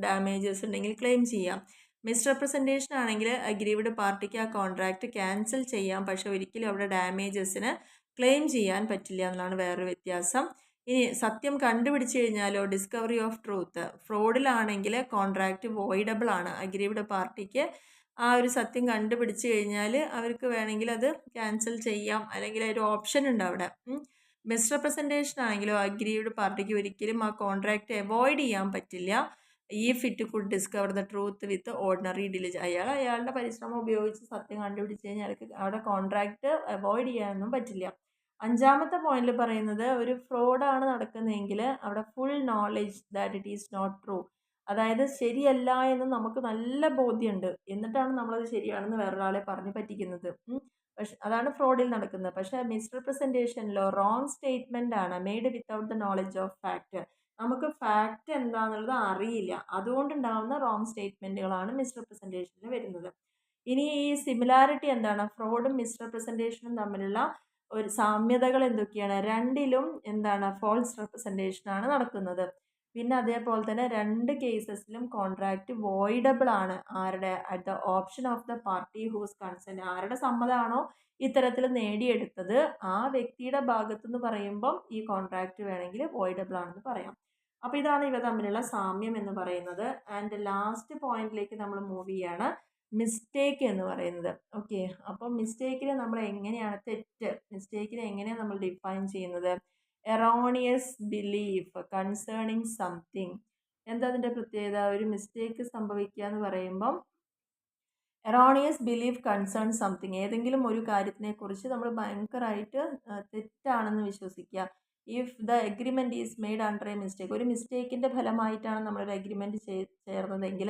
ഡാമേജസ് ഉണ്ടെങ്കിൽ ക്ലെയിം ചെയ്യാം. മിസ്റെപ്രസെൻറ്റേഷൻ ആണെങ്കിൽ അഗ്രീവ്ഡ് പാർട്ടിക്ക് ആ കോൺട്രാക്റ്റ് ക്യാൻസൽ ചെയ്യാം, പക്ഷെ ഒരിക്കലും അവിടെ ഡാമേജസിന് ക്ലെയിം ചെയ്യാൻ പറ്റില്ല എന്നുള്ളതാണ് വേറൊരു വ്യത്യാസം. ഇനി സത്യം കണ്ടുപിടിച്ച് കഴിഞ്ഞാലോ, ഡിസ്കവറി ഓഫ് ട്രൂത്ത്, ഫ്രോഡിലാണെങ്കിൽ കോൺട്രാക്റ്റ് വോയിഡബിൾ ആണ്. അഗ്രീവ്ഡ് പാർട്ടിക്ക് ആ ഒരു സത്യം കണ്ടുപിടിച്ച് കഴിഞ്ഞാൽ അവർക്ക് വേണമെങ്കിൽ അത് ക്യാൻസൽ ചെയ്യാം, അല്ലെങ്കിൽ ഒരു ഓപ്ഷൻ ഉണ്ട് അവിടെ. മിസ്റെപ്രസെൻറ്റേഷൻ ആണെങ്കിലോ അഗ്രീവ്ഡ് പാർട്ടിക്ക് ഒരിക്കലും ആ കോൺട്രാക്റ്റ് അവോയ്ഡ് ചെയ്യാൻ പറ്റില്ല. If it could discover the truth with ordinary diligence, അയാളുടെ പരിശ്രമം ഉപയോഗിച്ച് സത്യം കണ്ടുപിടിച്ച് കഴിഞ്ഞാൽ അയാൾക്ക് അവിടെ കോൺട്രാക്റ്റ് അവോയ്ഡ് ചെയ്യാനൊന്നും പറ്റില്ല. അഞ്ചാമത്തെ പോയിന്റിൽ പറയുന്നത് ഒരു ഫ്രോഡാണ് നടക്കുന്നതെങ്കിൽ അവിടെ full knowledge that it is not true, അതായത് ശരിയല്ല എന്ന് നമുക്ക് നല്ല ബോധ്യമുണ്ട്, എന്നിട്ടാണ് നമ്മളത് ശരിയാണെന്ന് വേറൊരാളെ പറഞ്ഞ് പറ്റിക്കുന്നത്. പക്ഷെ അതാണ് ഫ്രോഡിൽ നടക്കുന്നത്. പക്ഷേ മിസ്റെപ്രസെൻറ്റേഷനിലോ റോങ് സ്റ്റേറ്റ്മെൻ്റ് ആണ്, made without the knowledge of fact. നമുക്ക് ഫാക്റ്റ് എന്താണെന്നുള്ളത് അറിയില്ല, അതുകൊണ്ടുണ്ടാകുന്ന റോങ് സ്റ്റേറ്റ്മെൻറ്റുകളാണ് മിസ്റെപ്രസെൻറ്റേഷനിൽ വരുന്നത്. ഇനി ഈ സിമിലാരിറ്റി എന്താണ്, ഫ്രോഡും മിസ്റെപ്രസെൻറ്റേഷനും തമ്മിലുള്ള ഒരു സാമ്യതകൾ എന്തൊക്കെയാണ്, രണ്ടിലും എന്താണ് ഫോൾസ് റെപ്രസെൻറ്റേഷനാണ് നടക്കുന്നത്. പിന്നെ അതേപോലെ തന്നെ രണ്ട് കേസസിലും കോൺട്രാക്റ്റ് വോയിഡബിൾ ആണ്. ആരുടെ, at the option of the party whose consent, ആരുടെ സമ്മതമാണോ ഇത്തരത്തിൽ നേടിയെടുത്തത് ആ വ്യക്തിയുടെ ഭാഗത്തുനിന്ന് പറയുമ്പം ഈ കോൺട്രാക്റ്റ് വേണമെങ്കിൽ വോയിഡബിൾ ആണെന്ന് പറയാം. അപ്പോൾ ഇതാണ് ഇവ തമ്മിലുള്ള സാമ്യം എന്ന് പറയുന്നത്. ആൻഡ് ലാസ്റ്റ് പോയിന്റിലേക്ക് നമ്മൾ മൂവ് ചെയ്യാണ്, മിസ്റ്റേക്ക് എന്ന് പറയുന്നത്. ഓക്കെ, അപ്പം മിസ്റ്റേക്കിനെ നമ്മൾ എങ്ങനെയാണ്, മിസ്റ്റേക്കിനെ എങ്ങനെയാണ് നമ്മൾ ഡിഫൈൻ ചെയ്യുന്നത്, എറോണിയസ് ബിലീഫ് കൺസേണിങ് സംതിങ്. എന്താ അതിൻ്റെ പ്രത്യേകത, ഒരു മിസ്റ്റേക്ക് സംഭവിക്കുക എന്ന് പറയുമ്പം എറോണിയസ് ബിലീഫ് കൺസേൺ സംതിങ്, ഏതെങ്കിലും ഒരു കാര്യത്തിനെക്കുറിച്ച് നമ്മൾ ഭയങ്കരമായിട്ട് തെറ്റാണെന്ന് വിശ്വസിക്കുക. If the agreement is made under a mistake, ഒരു മിസ്റ്റേക്കിൻ്റെ ഫലമായിട്ടാണ് നമ്മളൊരു എഗ്രിമെൻറ്റ് ചേർന്നതെങ്കിൽ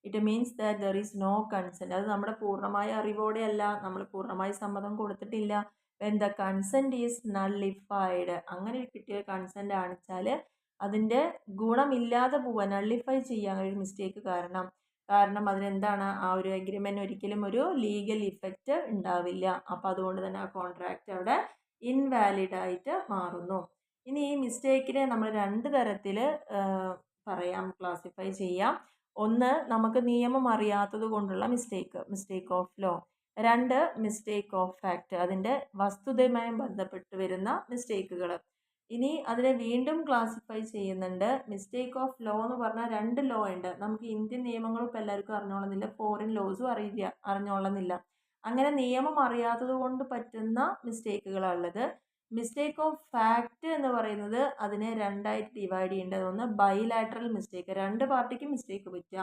it means that there is no consent, അത് നമ്മുടെ പൂർണ്ണമായ അറിവോടെ അല്ല, നമ്മൾ പൂർണ്ണമായി സമ്മതം കൊടുത്തിട്ടില്ല. When the consent is nullified, അങ്ങനെ കിട്ടിയ കൺസെൻറ്റ് ആണെച്ചാൽ അതിൻ്റെ ഗുണമില്ലാതെ പോവുക, നള്ളിഫൈ ചെയ്യാൻ ഒരു മിസ്റ്റേക്ക് കാരണം അതിനെന്താണ്, ആ ഒരു എഗ്രിമെൻറ്റ് ഒരിക്കലും ഒരു ലീഗൽ ഇഫക്റ്റ് ഉണ്ടാവില്ല. അപ്പോൾ അതുകൊണ്ട് തന്നെ ആ കോൺട്രാക്റ്റ് അവിടെ ഇൻവാലിഡ് ആയിട്ട് മാറുന്നു. ഇനി ഈ മിസ്റ്റേക്കിനെ നമ്മൾ രണ്ട് തരത്തിൽ പറയാം, ക്ലാസിഫൈ ചെയ്യാം. ഒന്ന്, നമുക്ക് നിയമം അറിയാത്തത് കൊണ്ടുള്ള മിസ്റ്റേക്ക് ഓഫ് ലോ. രണ്ട്, മിസ്റ്റേക്ക് ഓഫ് ഫാക്റ്റ്, അതിൻ്റെ വസ്തുതയുമായി ബന്ധപ്പെട്ട് വരുന്ന മിസ്റ്റേക്കുകൾ. ഇനി അതിനെ വീണ്ടും ക്ലാസിഫൈ ചെയ്യുന്നുണ്ട്. മിസ്റ്റേക്ക് ഓഫ് ലോ എന്ന് പറഞ്ഞാൽ രണ്ട് ലോ ഉണ്ട്. നമുക്ക് ഇന്ത്യൻ നിയമങ്ങളും ഇപ്പോൾ എല്ലാവർക്കും അറിഞ്ഞോളുന്നില്ല, ഫോറിൻ ലോസും അറിഞ്ഞോളുന്നില്ല. അങ്ങനെ നിയമം അറിയാത്തത് കൊണ്ട് പറ്റുന്ന മിസ്റ്റേക്കുകളാണുള്ളത്. മിസ്റ്റേക്ക് ഓഫ് ഫാക്റ്റ് എന്ന് പറയുന്നത് അതിനെ രണ്ടായിട്ട് ഡിവൈഡ് ചെയ്യേണ്ടത്. ഒന്ന് ബൈലാറ്ററൽ മിസ്റ്റേക്ക്, രണ്ട് പാർട്ടിക്കും മിസ്റ്റേക്ക് പറ്റുക.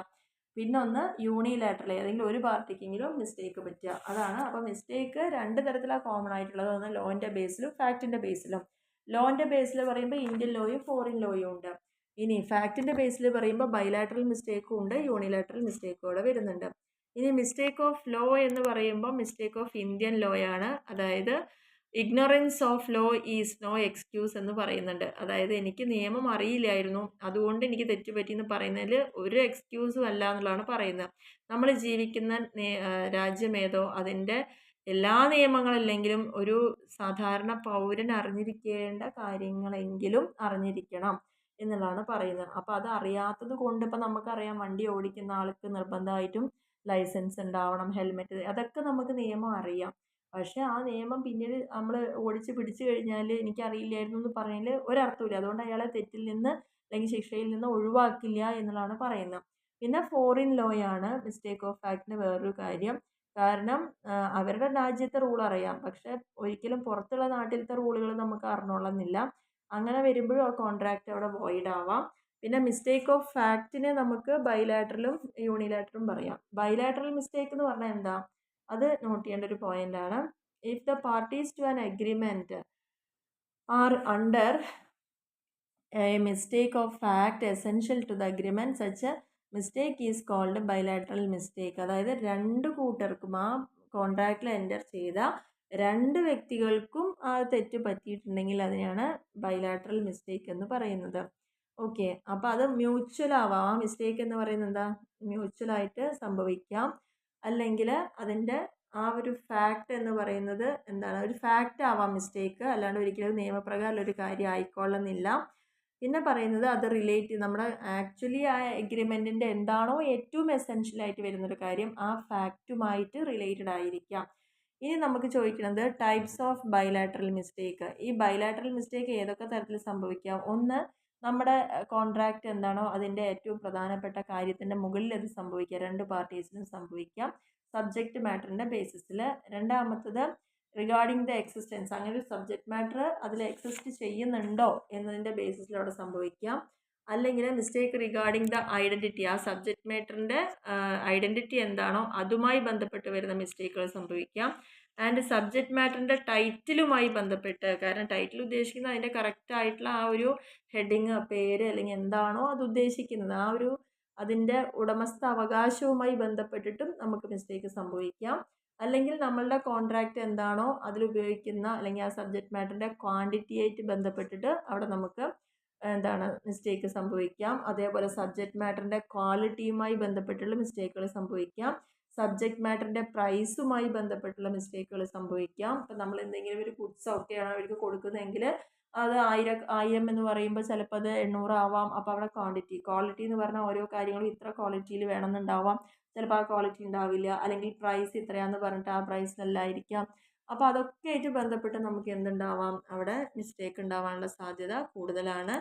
പിന്നെ ഒന്ന് യൂണിലാറ്ററൽ, ഏതെങ്കിലും ഒരു പാർട്ടിക്കെങ്കിലും മിസ്റ്റേക്ക് പറ്റുക, അതാണ്. അപ്പോൾ മിസ്റ്റേക്ക് രണ്ട് തരത്തിലാണ് കോമൺ ആയിട്ടുള്ളത്, ഒന്ന് ലോൻ്റെ ബേസിലും ഫാക്റ്റിൻ്റെ ബേസിലും. ലോൻ്റെ ബേസിൽ പറയുമ്പോൾ ഇന്ത്യൻ ലോയും ഫോറിൻ ലോയും ഉണ്ട്. ഇനി ഫാക്റ്റിൻ്റെ ബേസിൽ പറയുമ്പോൾ ബൈലാറ്ററൽ മിസ്റ്റേക്കും ഉണ്ട്, യൂണിലാറ്ററൽ മിസ്റ്റേക്കും കൂടെ വരുന്നുണ്ട്. ഇനി മിസ്റ്റേക്ക് ഓഫ് ലോ എന്ന് പറയുമ്പോൾ മിസ്റ്റേക്ക് ഓഫ് ഇന്ത്യൻ ലോയാണ്, അതായത് ignorance of law is no excuse എന്ന് പറയുന്നുണ്ട്. അതായത് എനിക്ക് നിയമം അറിയില്ലായിരുന്നു, അതുകൊണ്ട് എനിക്ക് തെറ്റുപറ്റി എന്ന് പറയുന്നതിൽ ഒരു എക്സ്ക്യൂസും അല്ല എന്നുള്ളതാണ് പറയുന്നത്. നമ്മൾ ജീവിക്കുന്ന രാജ്യമേതോ അതിൻ്റെ എല്ലാ നിയമങ്ങളില്ലെങ്കിലും ഒരു സാധാരണ പൗരൻ അറിഞ്ഞിരിക്കേണ്ട കാര്യങ്ങളെങ്കിലും അറിഞ്ഞിരിക്കണം എന്നുള്ളതാണ് പറയുന്നത്. അപ്പോൾ അത് അറിയാത്തത് കൊണ്ട് ഇപ്പം നമുക്കറിയാം, വണ്ടി ഓടിക്കുന്ന ആൾക്ക് നിർബന്ധമായിട്ടും ലൈസൻസ് ഉണ്ടാവണം, ഹെൽമെറ്റ്, അതൊക്കെ നമുക്ക് നിയമം അറിയാം. പക്ഷേ ആ നിയമം പിന്നീട് നമ്മൾ ഓടിച്ച് പിടിച്ചു കഴിഞ്ഞാൽ എനിക്കറിയില്ലായിരുന്നു എന്ന് പറയുന്നതിൽ ഒരർത്ഥമില്ല. അതുകൊണ്ട് അയാളെ തെറ്റിൽ നിന്ന് അല്ലെങ്കിൽ ശിക്ഷയിൽ നിന്ന് ഒഴിവാക്കില്ല എന്നുള്ളതാണ് പറയുന്നത്. പിന്നെ ഫോറിൻ ലോയാണ് മിസ്റ്റേക്ക് ഓഫ് ഫാക്റ്റിന് വേറൊരു കാര്യം. കാരണം അവരുടെ രാജ്യത്തെ റൂൾ അറിയാം, പക്ഷെ ഒരിക്കലും പുറത്തുള്ള നാട്ടിലത്തെ റൂളുകൾ നമുക്ക് അറിഞ്ഞോളന്നില്ല. അങ്ങനെ വരുമ്പോഴും ആ കോൺട്രാക്റ്റ് അവിടെ വോയിഡ് ആവാം. പിന്നെ മിസ്റ്റേക്ക് ഓഫ് ഫാക്റ്റിനെ നമുക്ക് ബൈലാറ്ററലും യൂണിലാറ്ററലും പറയാം. ബൈലാറ്ററൽ മിസ്റ്റേക്ക് എന്ന് പറഞ്ഞാൽ എന്താ, അത് നോട്ട് ചെയ്യേണ്ട ഒരു പോയിൻ്റാണ്. If the parties to an agreement are under a mistake of fact essential to the agreement such mistake is called bilateral mistake. അതായത് രണ്ട് കൂട്ടർക്കും ആ കോൺട്രാക്റ്റിൽ എൻ്റർ ചെയ്ത രണ്ട് വ്യക്തികൾക്കും ആ തെറ്റ് പറ്റിയിട്ടുണ്ടെങ്കിൽ അതിനെയാണ് ബൈലാറ്ററൽ മിസ്റ്റേക്ക് എന്ന് പറയുന്നത്. ഓക്കെ, അപ്പോൾ അത് മ്യൂച്വൽ ആവാം. ആ മിസ്റ്റേക്ക് എന്ന് പറയുന്നത് എന്താ, മ്യൂച്വലായിട്ട് സംഭവിക്കാം. അല്ലെങ്കിൽ അതിൻ്റെ ആ ഒരു ഫാക്റ്റ് എന്ന് പറയുന്നത് എന്താണ്, ഒരു ഫാക്റ്റ് ആവാം മിസ്റ്റേക്ക്, അല്ലാണ്ട് ഒരിക്കലും നിയമപ്രകാരം ഒരു കാര്യം ആയിക്കൊള്ളുന്നില്ല. പിന്നെ പറയുന്നത് അത് റിലേറ്റ് നമ്മുടെ ആക്ച്വലി ആ എഗ്രിമെൻറ്റിൻ്റെ എന്താണോ ഏറ്റവും എസെൻഷ്യലായിട്ട് വരുന്നൊരു കാര്യം ആ ഫാക്റ്റുമായിട്ട് റിലേറ്റഡ് ആയിരിക്കാം. ഇനി നമുക്ക് ചോദിക്കുന്നത് ടൈപ്സ് ഓഫ് ബൈലാറ്ററൽ മിസ്റ്റേക്ക്. ഈ ബൈലാറ്ററൽ മിസ്റ്റേക്ക് ഏതൊക്കെ തരത്തിൽ സംഭവിക്കാം? ഒന്ന്, നമ്മുടെ കോൺട്രാക്റ്റ് എന്താണോ അതിൻ്റെ ഏറ്റവും പ്രധാനപ്പെട്ട കാര്യത്തിൻ്റെ മുകളിൽ അത് സംഭവിക്കാം, രണ്ട് പാർട്ടീസിനും സംഭവിക്കാം സബ്ജക്റ്റ് മാറ്ററിൻ്റെ ബേസിസിൽ. രണ്ടാമത്തത് റിഗാർഡിംഗ് ദ എക്സിസ്റ്റൻസ്, അങ്ങനെ ഒരു സബ്ജക്റ്റ് മാറ്റർ അതിൽ എക്സിസ്റ്റ് ചെയ്യുന്നുണ്ടോ എന്നതിൻ്റെ ബേസിസിൽ അവിടെ സംഭവിക്കാം. അല്ലെങ്കിൽ മിസ്റ്റേക്ക് റിഗാർഡിംഗ് ദ ഐഡൻറ്റിറ്റി, ആ സബ്ജക്റ്റ് മാറ്ററിൻ്റെ ഐഡൻറ്റിറ്റി എന്താണോ അതുമായി ബന്ധപ്പെട്ട് വരുന്ന മിസ്റ്റേക്കുകൾ സംഭവിക്കാം. ആൻഡ് സബ്ജക്റ്റ് മാറ്ററിൻ്റെ ടൈറ്റിലുമായി ബന്ധപ്പെട്ട്, കാരണം ടൈറ്റിൽ ഉദ്ദേശിക്കുന്നത് അതിൻ്റെ കറക്റ്റ് ആയിട്ടുള്ള ആ ഒരു ഹെഡിങ്, പേര് അല്ലെങ്കിൽ എന്താണോ അത് ഉദ്ദേശിക്കുന്നത് ആ ഒരു അതിൻ്റെ ഉടമസ്ഥ അവകാശവുമായി ബന്ധപ്പെട്ടിട്ടും നമുക്ക് മിസ്റ്റേക്ക് സംഭവിക്കാം. അല്ലെങ്കിൽ നമ്മളുടെ കോൺട്രാക്റ്റ് എന്താണോ അതിലുപയോഗിക്കുന്ന അല്ലെങ്കിൽ ആ സബ്ജക്റ്റ് മാറ്ററിൻ്റെ ക്വാണ്ടിറ്റിയായിട്ട് ബന്ധപ്പെട്ടിട്ട് അവിടെ നമുക്ക് എന്താണ് മിസ്റ്റേക്ക് സംഭവിക്കാം. അതേപോലെ സബ്ജക്റ്റ് മാറ്ററിൻ്റെ ക്വാളിറ്റിയുമായി ബന്ധപ്പെട്ടുള്ള മിസ്റ്റേക്കുകൾ സംഭവിക്കാം. സബ്ജക്റ്റ് മാറ്ററിൻ്റെ പ്രൈസുമായി ബന്ധപ്പെട്ടുള്ള മിസ്റ്റേക്കുകൾ സംഭവിക്കാം. ഇപ്പം നമ്മൾ എന്തെങ്കിലും ഒരു ഗുഡ്സ് ഒക്കെയാണ് അവർക്ക് കൊടുക്കുന്നതെങ്കിൽ അത് 1000 എന്ന് പറയുമ്പോൾ ചിലപ്പോൾ അത് 800 ആവാം. അപ്പോൾ അവിടെ ക്വാളിറ്റി എന്ന് പറഞ്ഞാൽ ഓരോ കാര്യങ്ങളും ഇത്ര ക്വാളിറ്റിയിൽ വേണമെന്നുണ്ടാവാം, ചിലപ്പോൾ ആ ക്വാളിറ്റി ഉണ്ടാവില്ല. അല്ലെങ്കിൽ പ്രൈസ് ഇത്രയാണെന്ന് പറഞ്ഞിട്ട് ആ പ്രൈസിനല്ലായിരിക്കാം. അപ്പോൾ അതൊക്കെ ആയിട്ട് ബന്ധപ്പെട്ട് നമുക്ക് എന്തുണ്ടാവാം, അവിടെ മിസ്റ്റേക്ക് ഉണ്ടാവാനുള്ള സാധ്യത കൂടുതലാണ്.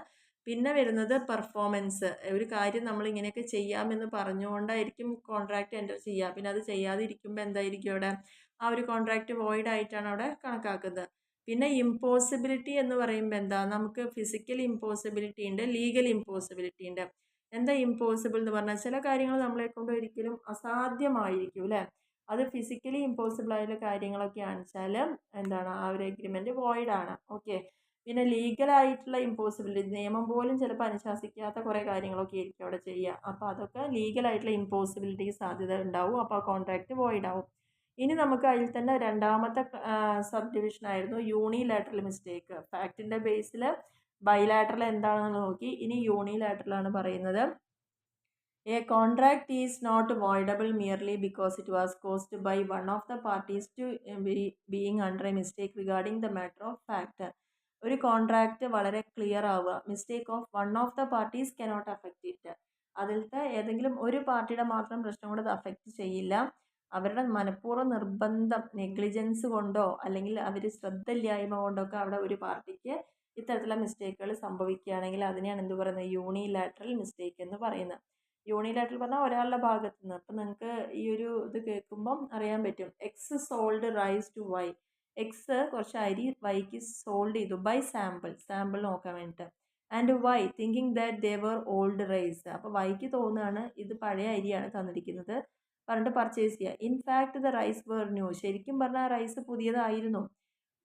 പിന്നെ വരുന്നത് പെർഫോമൻസ്. ഒരു കാര്യം നമ്മൾ ഇങ്ങനെയൊക്കെ ചെയ്യാമെന്ന് പറഞ്ഞുകൊണ്ടായിരിക്കും കോൺട്രാക്റ്റ് എൻ്റർ ചെയ്യുക. പിന്നെ അത് ചെയ്യാതിരിക്കുമ്പോൾ എന്തായിരിക്കും അവിടെ ആ ഒരു കോൺട്രാക്റ്റ് വോയിഡ് ആയിട്ടാണ് അവിടെ കണക്കാക്കുന്നത്. പിന്നെ ഇമ്പോസിബിലിറ്റി എന്ന് പറയുമ്പോൾ എന്താ, നമുക്ക് ഫിസിക്കൽ ഇമ്പോസിബിലിറ്റി ഉണ്ട്, ലീഗൽ ഇമ്പോസിബിലിറ്റി ഉണ്ട്. എന്താ ഇമ്പോസിബിൾ എന്ന് പറഞ്ഞാൽ ചില കാര്യങ്ങൾ നമ്മളെ കൊണ്ട് ഒരിക്കലും അസാധ്യമായിരിക്കും അല്ലേ. അത് ഫിസിക്കലി ഇമ്പോസിബിൾ ആയിട്ടുള്ള കാര്യങ്ങളൊക്കെ ആണെച്ചാൽ എന്താണ് ആ ഒരു എഗ്രിമെൻറ്റ് വോയിഡ് ആണ്. ഓക്കെ. പിന്നെ ലീഗലായിട്ടുള്ള ഇമ്പോസിബിലിറ്റി, നിയമം പോലും ചിലപ്പോൾ അനുശാസിക്കാത്ത കുറേ കാര്യങ്ങളൊക്കെ ആയിരിക്കും അവിടെ ചെയ്യുക. അപ്പോൾ അതൊക്കെ ലീഗലായിട്ടുള്ള ഇമ്പോസിബിലിറ്റിക്ക് സാധ്യത ഉണ്ടാവും. അപ്പോൾ ആ കോൺട്രാക്റ്റ് വോയിഡ് ആവും. ഇനി നമുക്ക് അതിൽ തന്നെ രണ്ടാമത്തെ സബ് ഡിവിഷൻ ആയിരുന്നു യൂണിലാറ്ററൽ മിസ്റ്റേക്ക്. ഫാക്റ്റിൻ്റെ ബേസിൽ ബൈലാറ്ററൽ എന്താണെന്ന് നോക്കി. ഇനി യൂണിലാറ്ററലാണ് പറയുന്നത്. A contract is not voidable merely because it was caused by one of the parties to being under a mistake regarding the matter of fact. ഒരു കോൺട്രാക്റ്റ് വളരെ ക്ലിയർ ആവുക, mistake of one of the parties cannot affect it. അതിലത്തെ ഏതെങ്കിലും ഒരു പാർട്ടിയുടെ മാത്രം പ്രശ്നം കൊണ്ട് അത് അഫക്റ്റ് ചെയ്യില്ല. അവരുടെ മനഃപൂർവ്വ നിർബന്ധം, നെഗ്ലിജൻസ് കൊണ്ടോ അല്ലെങ്കിൽ അവർ ശ്രദ്ധയില്ലായ്മ കൊണ്ടൊക്കെ അവിടെ ഒരു പാർട്ടിക്ക് ഇത്തരത്തിലുള്ള മിസ്റ്റേക്കുകൾ സംഭവിക്കുകയാണെങ്കിൽ അതിനെയാണ് എന്ത് പറയുന്നത്, യൂണിലാറ്ററൽ മിസ്റ്റേക്ക് എന്ന് പറയുന്നത്. യൂണിലാറ്ററൽ പറഞ്ഞാൽ ഒരാളുടെ ഭാഗത്ത് നിന്ന്. അപ്പം നിങ്ങൾക്ക് ഈ ഒരു ഇത് കേൾക്കുമ്പം അറിയാൻ പറ്റും. X sold rice to Y. X കുറച്ച് അരി വൈക്ക് സോൾഡ് ചെയ്തു ബൈ സാമ്പിൾ നോക്കാൻ വേണ്ടിയിട്ട്. And Y thinking that they were old rice. അപ്പോൾ വൈക്ക് തോന്നുകയാണ് ഇത് പഴയ അരിയാണ് തന്നിരിക്കുന്നത് പറഞ്ഞിട്ട് പർച്ചേസ് ചെയ്യുക. In fact the rice were new. ശരിക്കും പറഞ്ഞാൽ റൈസ് പുതിയതായിരുന്നു.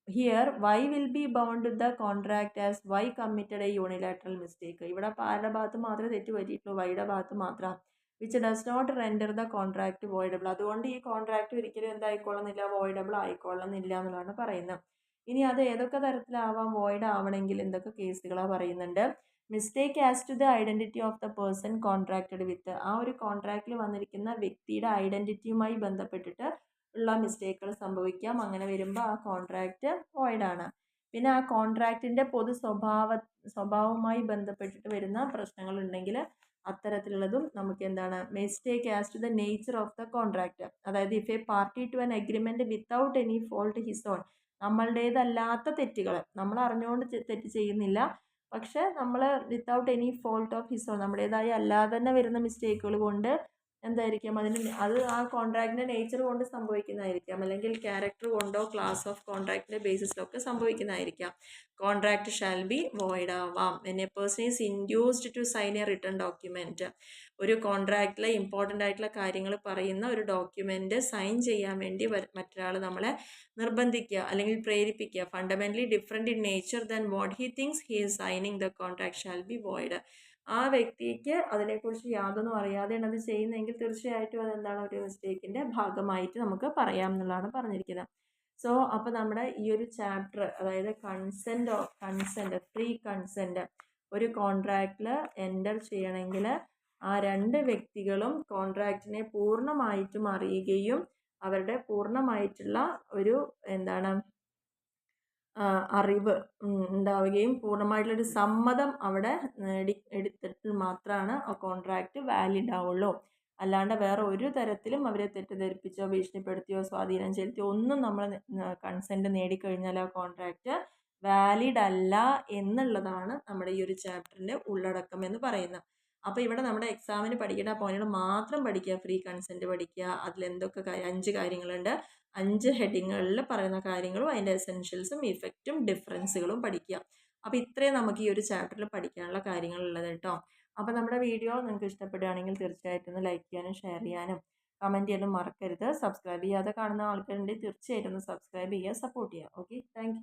Here Y will be bound the contract as Y committed a unilateral mistake. ഇവിടെ ആരുടെ ഭാഗത്ത് മാത്രമേ തെറ്റ് പറ്റിയിട്ടുള്ളൂ, വൈയുടെ ഭാഗത്ത് മാത്രം. Which does not render the contract voidable. അതുകൊണ്ട് ഈ കോൺട്രാക്ട് ഒരിക്കലും എന്തായിക്കൊള്ളുന്നില്ല, വോയിഡബിൾ ആയിക്കൊള്ളുന്നില്ല എന്നുള്ളതാണ് പറയുന്നത്. ഇനി അത് ഏതൊക്കെ തരത്തിലാവാം വോയിഡ് ആവണമെങ്കിൽ എന്തൊക്കെ കേസുകളാണ് പറയുന്നുണ്ട്. Mistake as to the identity of the person contracted with. ആ ഒരു കോൺട്രാക്റ്റിൽ വന്നിരിക്കുന്ന വ്യക്തിയുടെ ഐഡൻറ്റിറ്റിയുമായി ബന്ധപ്പെട്ടിട്ട് ഉള്ള മിസ്റ്റേക്കുകൾ സംഭവിക്കാം. അങ്ങനെ വരുമ്പോൾ ആ കോൺട്രാക്റ്റ് വോയിഡാണ്. പിന്നെ ആ കോൺട്രാക്റ്റിൻ്റെ സ്വഭാവവുമായി ബന്ധപ്പെട്ടിട്ട് വരുന്ന പ്രശ്നങ്ങൾ ഉണ്ടെങ്കിൽ അത്തരത്തിലുള്ളതും നമുക്ക് എന്താണ്, mistake as to the nature of the contract. അതായത് if a party to an agreement without any fault his own. നമ്മളുടേതല്ലാത്ത തെറ്റുകൾ, നമ്മൾ അറിഞ്ഞുകൊണ്ട് തെറ്റ് ചെയ്യുന്നില്ല, പക്ഷെ നമ്മൾ without any fault of his own, നമ്മുടേതായ അല്ലാതെ തന്നെ വരുന്ന മിസ്റ്റേക്കുകൾ കൊണ്ട് എന്തായിരിക്കും അത് ആ കോൺട്രാക്റ്റിൻ്റെ നേച്ചർ കൊണ്ട് സംഭവിക്കുന്നതായിരിക്കാം, അല്ലെങ്കിൽ ക്യാരക്ടർ കൊണ്ടോ ക്ലാസ് ഓഫ് കോൺട്രാക്റ്റിൻ്റെ ബേസിസിലൊക്കെ സംഭവിക്കുന്നതായിരിക്കാം. കോൺട്രാക്റ്റ് ഷാൽ ബി വോയിഡ് ആവാം when a person is induced to sign a written document. ഒരു കോൺട്രാക്റ്റിലെ ഇമ്പോർട്ടൻ്റ് ആയിട്ടുള്ള കാര്യങ്ങൾ പറയുന്ന ഒരു ഡോക്യുമെൻ്റ് സൈൻ ചെയ്യാൻ വേണ്ടി മറ്റൊരാൾ നമ്മളെ നിർബന്ധിക്കുക അല്ലെങ്കിൽ പ്രേരിപ്പിക്കുക. Fundamentally different in nature than what he thinks he is signing the contract shall be void. ആ വ്യക്തിക്ക് അതിനെക്കുറിച്ച് യാതൊന്നും അറിയാതെയാണ് അത് ചെയ്യുന്നതെങ്കിൽ തീർച്ചയായിട്ടും അതെന്താണ്, ഒരു മിസ്റ്റേക്കിൻ്റെ ഭാഗമായിട്ട് നമുക്ക് പറയാം എന്നുള്ളതാണ് പറഞ്ഞിരിക്കുന്നത്. സോ അപ്പോൾ നമ്മുടെ ഈ ഒരു ചാപ്റ്റർ, അതായത് ഫ്രീ കൺസെൻറ്റ് ഒരു കോൺട്രാക്റ്റിൽ എൻ്റർ ചെയ്യണമെങ്കിൽ ആ രണ്ട് വ്യക്തികളും കോൺട്രാക്റ്റിനെ പൂർണ്ണമായിട്ടും അറിയുകയും അവരുടെ പൂർണ്ണമായിട്ടുള്ള ഒരു എന്താണ് അറിവ് ഉണ്ടാവുകയും പൂർണ്ണമായിട്ടുള്ളൊരു സമ്മതം അവിടെ എടുത്തിട്ട് മാത്രമാണ് ആ കോൺട്രാക്റ്റ് വാലിഡ് ആവുള്ളൂ. അല്ലാണ്ട് വേറെ ഒരു തരത്തിലും അവരെ തെറ്റിദ്ധരിപ്പിച്ചോ ഭീഷണിപ്പെടുത്തിയോ സ്വാധീനം ചെലുത്തിയോ ഒന്നും നമ്മൾ കൺസെൻറ്റ് നേടിക്കഴിഞ്ഞാൽ ആ കോൺട്രാക്റ്റ് വാലിഡ് അല്ല എന്നുള്ളതാണ് നമ്മുടെ ഈ ഒരു ചാപ്റ്ററിൻ്റെ ഉള്ളടക്കം എന്ന് പറയുന്നത്. അപ്പോൾ ഇവിടെ നമ്മുടെ എക്സാമിന് പഠിക്കേണ്ട പോയിന്റുകൾ മാത്രം പഠിക്കുക. ഫ്രീ കൺസെൻറ്റ് പഠിക്കുക. അതിലെന്തൊക്കെ 5 കാര്യങ്ങളുണ്ട്. 5 ഹെഡിങ്ങുകളിൽ പറയുന്ന കാര്യങ്ങളും അതിൻ്റെ എസെൻഷ്യൽസും ഇഫക്റ്റും ഡിഫറൻസുകളും പഠിക്കുക. അപ്പോൾ ഇത്രയും നമുക്ക് ഈ ഒരു ചാപ്റ്ററിൽ പഠിക്കാനുള്ള കാര്യങ്ങളുള്ളത് കേട്ടോ. അപ്പോൾ നമ്മുടെ വീഡിയോ നിങ്ങൾക്ക് ഇഷ്ടപ്പെടുകയാണെങ്കിൽ തീർച്ചയായിട്ടും ഒന്ന് ലൈക്ക് ചെയ്യാനും ഷെയർ ചെയ്യാനും കമൻറ്റ് ചെയ്യാനും മറക്കരുത്. സബ്സ്ക്രൈബ് ചെയ്യാതെ കാണുന്ന ആൾക്കാരുണ്ടെങ്കിൽ തീർച്ചയായിട്ടും ഒന്ന് സബ്സ്ക്രൈബ് ചെയ്യുക, സപ്പോർട്ട് ചെയ്യുക. Okay, thank